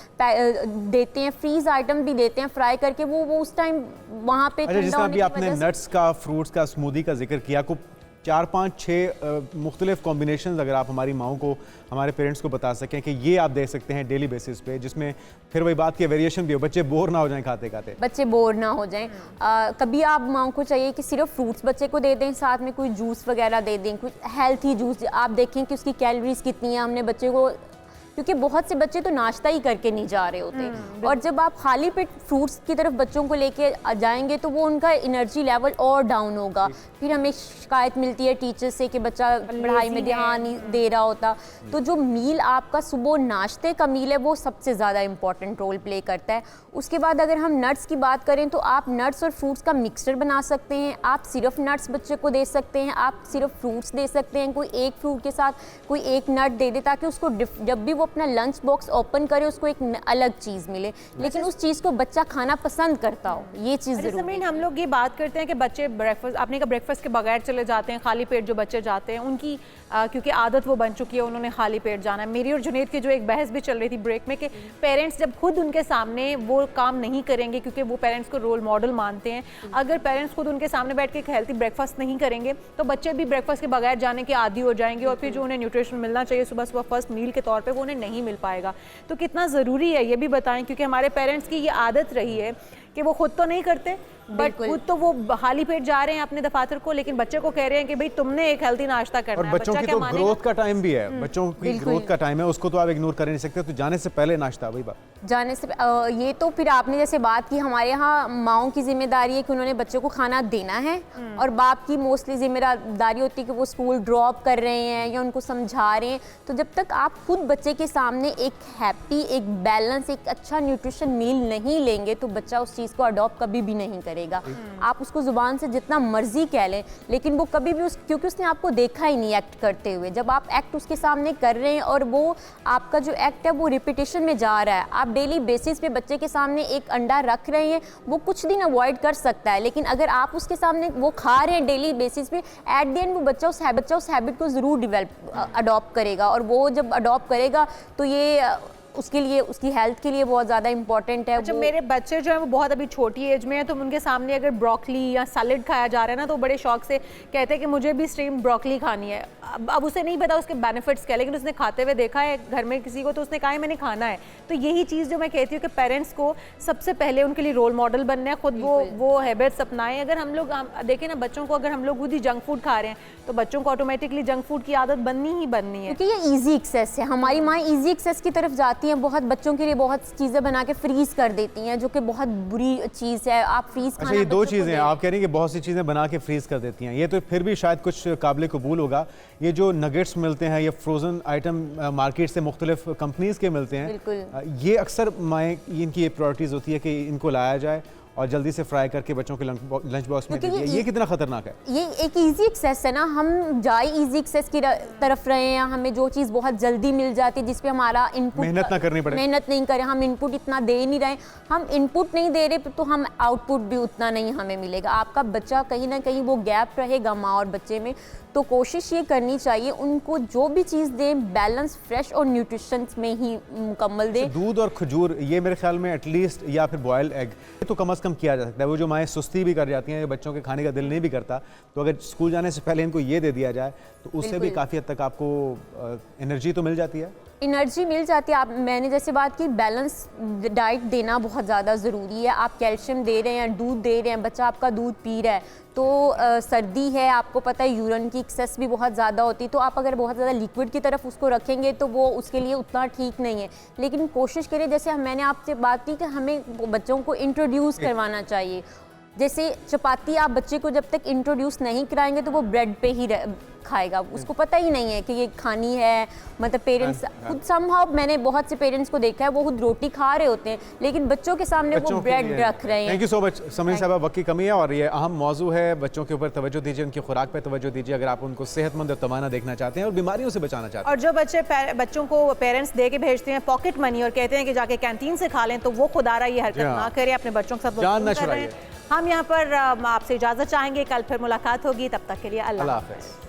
देते हैं, फ्रीज आइटम भी देते हैं फ्राई करके, वो उस टाइम वहाँ पे जिस तरह भी आपने नट्स का, फ्रूट्स का, स्मूदी का जिक्र किया, को 4-5-6 मुख्तलिफ कॉम्बिनेशंस अगर आप हमारी माओं को, हमारे पेरेंट्स को बता सकें कि ये आप दे सकते हैं डेली बेसिस पे, जिसमें फिर वही बात की वेरिएशन भी हो, बच्चे बोर ना हो जाएं खाते खाते, बच्चे बोर ना हो जाएं। कभी आप माओं को चाहिए कि सिर्फ फ्रूट्स बच्चे को दे दें, साथ में कोई जूस वगैरह दे दें, कुछ हेल्थी जूस। आप देखें कि उसकी कैलोरीज कितनी है, हमने बच्चे को क्योंकि बहुत से बच्चे तो नाश्ता ही करके नहीं जा रहे होते। और जब आप खाली पेट फ्रूट्स की तरफ बच्चों को लेके जाएंगे तो वो उनका एनर्जी लेवल और डाउन होगा। फिर हमें शिकायत मिलती है टीचर से कि बच्चा पढ़ाई में ध्यान नहीं दे रहा होता। तो जो मील आपका सुबह नाश्ते का मील है वो सबसे ज़्यादा इंपॉर्टेंट रोल प्ले करता है। उसके बाद अगर हम नट्स की बात करें तो आप नट्स और फ्रूट्स का मिक्सचर बना सकते हैं। आप सिर्फ नट्स बच्चे को दे सकते हैं, आप सिर्फ फ्रूट्स दे सकते हैं। कोई एक फ्रूट के साथ कोई एक नट दे दे ताकि उसको जब भी वो अपना लंच बॉक्स ओपन करे उसको एक अलग चीज़ मिले, लेकिन उस चीज़ को बच्चा खाना पसंद करता हो, ये चीज़ ज़रूरी है। हम लोग ये बात करते हैं कि बच्चे ब्रेकफास्ट, आपने कहा ब्रेकफास्ट के बगैर चले जाते हैं, खाली पेट जो बच्चे जाते हैं उनकी क्योंकि आदत वो बन चुकी है, उन्होंने खाली पेट जाना है। मेरी और जुनैद की जो एक बहस भी चल रही थी ब्रेक में कि पेरेंट्स जब खुद उनके सामने वो काम नहीं करेंगे क्योंकि वो पेरेंट्स को रोल मॉडल मानते हैं, अगर पेरेंट्स खुद उनके सामने बैठ के एक हेल्थी ब्रेकफास्ट नहीं करेंगे तो बच्चे भी ब्रेकफास्ट के बगैर जाने के आदी हो जाएंगे और फिर जो उन्हें न्यूट्रिशन मिलना चाहिए सुबह सुबह फर्स्ट मील के तौर पे वो उन्हें नहीं मिल पाएगा। तो कितना ज़रूरी है ये भी बताएं, क्योंकि हमारे पेरेंट्स की ये आदत रही है कि वो खुद तो नहीं करते बट खुद तो वो खाली पेट जा रहे हैं अपने दफातर को, लेकिन बच्चे को कह रहे हैं कि भाई तुमने एक हेल्दी नाश्ता करना और है। बच्चों की तो ग्रोथ का टाइम भी है, बच्चों की ग्रोथ का टाइम है, उसको तो आप इग्नोर कर नहीं सकते। तो जाने से पहले नाश्ता, वही बात जाने से ये तो फिर आपने जैसे बात की, हमारे यहाँ माओं की जिम्मेदारी है कि उन्होंने बच्चों को खाना देना है और बाप की मोस्टली जिम्मेदारी होती है कि वो स्कूल ड्रॉप कर रहे हैं या उनको समझा रहे हैं। तो जब तक आप खुद बच्चे के सामने एक हैप्पी, एक बैलेंस, एक अच्छा न्यूट्रिशन मील नहीं लेंगे तो बच्चा उस चीज़ को अडॉप्ट कभी भी नहीं करेगा। आप उसको जुबान से जितना मर्जी कह लें लेकिन वो कभी भी क्योंकि उसने आपको देखा ही नहीं एक्ट करते हुए, जब आप एक्ट उसके सामने कर रहे हैं और वो आपका जो एक्ट है वो रिपीटेशन में जा रहा है, आप डेली बेसिस पे बच्चे के सामने एक अंडा रख रहे हैं, वो कुछ दिन अवॉइड कर सकता है, लेकिन अगर आप उसके सामने वो खा रहे हैं डेली बेसिस पे, एट द एंड वो बच्चा उस हैबिट को ज़रूर डेवलप अडॉप्ट करेगा। और वो जब अडॉप्ट करेगा तो ये उसके लिए, उसकी हेल्थ के लिए बहुत ज़्यादा इंपॉर्टेंट है। अच्छा, मेरे बच्चे जो है वो बहुत अभी छोटी एज में है तो उनके सामने अगर ब्रोकली या सैलेड खाया जा रहा है ना तो बड़े शौक से कहते हैं कि मुझे भी स्ट्रीम ब्रोकली खानी है। अब उसे नहीं पता उसके बेनिफिट्स क्या, लेकिन उसने खाते हुए देखा है घर में किसी को तो उसने कहा है मैंने खाना है। तो यही चीज़ जो मैं कहती हूँ कि पेरेंट्स को सबसे पहले उनके लिए रोल मॉडल बनना है, खुद वो हैबिट्स अपनाएं। अगर हम लोग देखें ना बच्चों को, अगर हम लोग खुद ही जंक फूड खा रहे हैं तो बच्चों को ऑटोमेटिकली जंक फूड की आदत बननी ही बननी है, क्योंकि ये ईजी एक्सेस है। हमारी माँ ईजी एक्सेस की तरफ जाती हैं, बहुत बच्चों के लिए बहुत चीज़ें बना के फ्रीज कर देती हैं जो कि बहुत बुरी चीज़ है। आप फ्रीज खाना, अच्छा, ये दो चीज़ें आप कह रही हैं कि बहुत सी चीज़ें बना के फ्रीज कर देती हैं, ये तो फिर भी शायद कुछ काबिल कबूल होगा। ये जो नगेट्स मिलते हैं, ये फ्रोज़न आइटम मार्केट से मुख्तलिफ कंपनीज़ के मिलते हैं, ये अक्सर माएँ इनकी ये प्रायोरिटीज़ होती है कि इनको लाया जाए और जल्दी से फ्राई करके बच्चों के लंच बॉक्स में दे दिया। ये कितना खतरनाक है? ये एक इजी एक्सेस है ना, हम जाए इजी एक्सेस की तरफ रहे हैं, हमें जो चीज़ बहुत जल्दी मिल जाती है जिसपे हमारा इनपुट, मेहनत ना करनी पड़े, मेहनत नहीं करें, हम इनपुट इतना दे नहीं रहे, हम इनपुट नहीं दे रहे तो हम आउटपुट भी उतना नहीं हमें मिलेगा। आपका बच्चा कहीं ना कहीं वो गैप रहेगा माँ और बच्चे में। तो कोशिश ये करनी चाहिए उनको जो भी चीज़ दें बैलेंस, फ्रेश और न्यूट्रिशन में ही मुकम्मल दें। दूध और खजूर, ये मेरे ख्याल में एटलीस्ट, या फिर बॉयल्ड एग, ये तो कम अज़ कम किया जा सकता है। वो जो माएँ सुस्ती भी कर जाती हैं, बच्चों के खाने का दिल नहीं भी करता, तो अगर स्कूल जाने से पहले इनको ये दे दिया जाए तो उससे भी काफ़ी हद तक आपको एनर्जी तो मिल जाती है। एनर्जी मिल जाती है। आप, मैंने जैसे बात की, बैलेंस डाइट देना बहुत ज़्यादा ज़रूरी है। आप कैल्शियम दे रहे हैं, दूध दे रहे हैं, बच्चा आपका दूध पी रहा है, तो सर्दी है, आपको पता है यूरिन की एक्सेस भी बहुत ज़्यादा होती है, तो आप अगर बहुत ज़्यादा लिक्विड की तरफ उसको रखेंगे तो वो उसके लिए उतना ठीक नहीं है। लेकिन कोशिश करें, जैसे मैंने आपसे बात की कि हमें बच्चों को इंट्रोड्यूस करवाना चाहिए। जैसे चपाती आप बच्चे को जब तक इंट्रोड्यूस नहीं कराएंगे तो वो ब्रेड पे ही खाएगा, उसको पता ही नहीं है कि ये खानी है। मतलब पेरेंट्स खुद समहाउ, मैंने बहुत से पेरेंट्स को देखा है वो खुद रोटी खा रहे होते हैं लेकिन बच्चों के सामने वो ब्रेड रख रहे हैं। Thank you so much Samreen साहब, वक्त की कमी है और ये अहम मौजू है। बच्चों के ऊपर तवज्जो दीजिए, उनकी खुराक पे तवज्जो दीजिए अगर आप उनको सेहतमंद और तवाना देखना चाहते हैं और बीमारियों से बचाना चाहते हैं। और जो बच्चों को पेरेंट्स दे के भेजते हैं पॉकेट मनी और कहते हैं कि जाके कैंटीन से खा लें, तो वो खुदारा ये हरकत ना करें, अपने बच्चों के साथ। हम यहाँ पर आपसे इजाज़त चाहेंगे, कल फिर मुलाकात होगी, तब तक के लिए अल्लाह हाफ़िज़।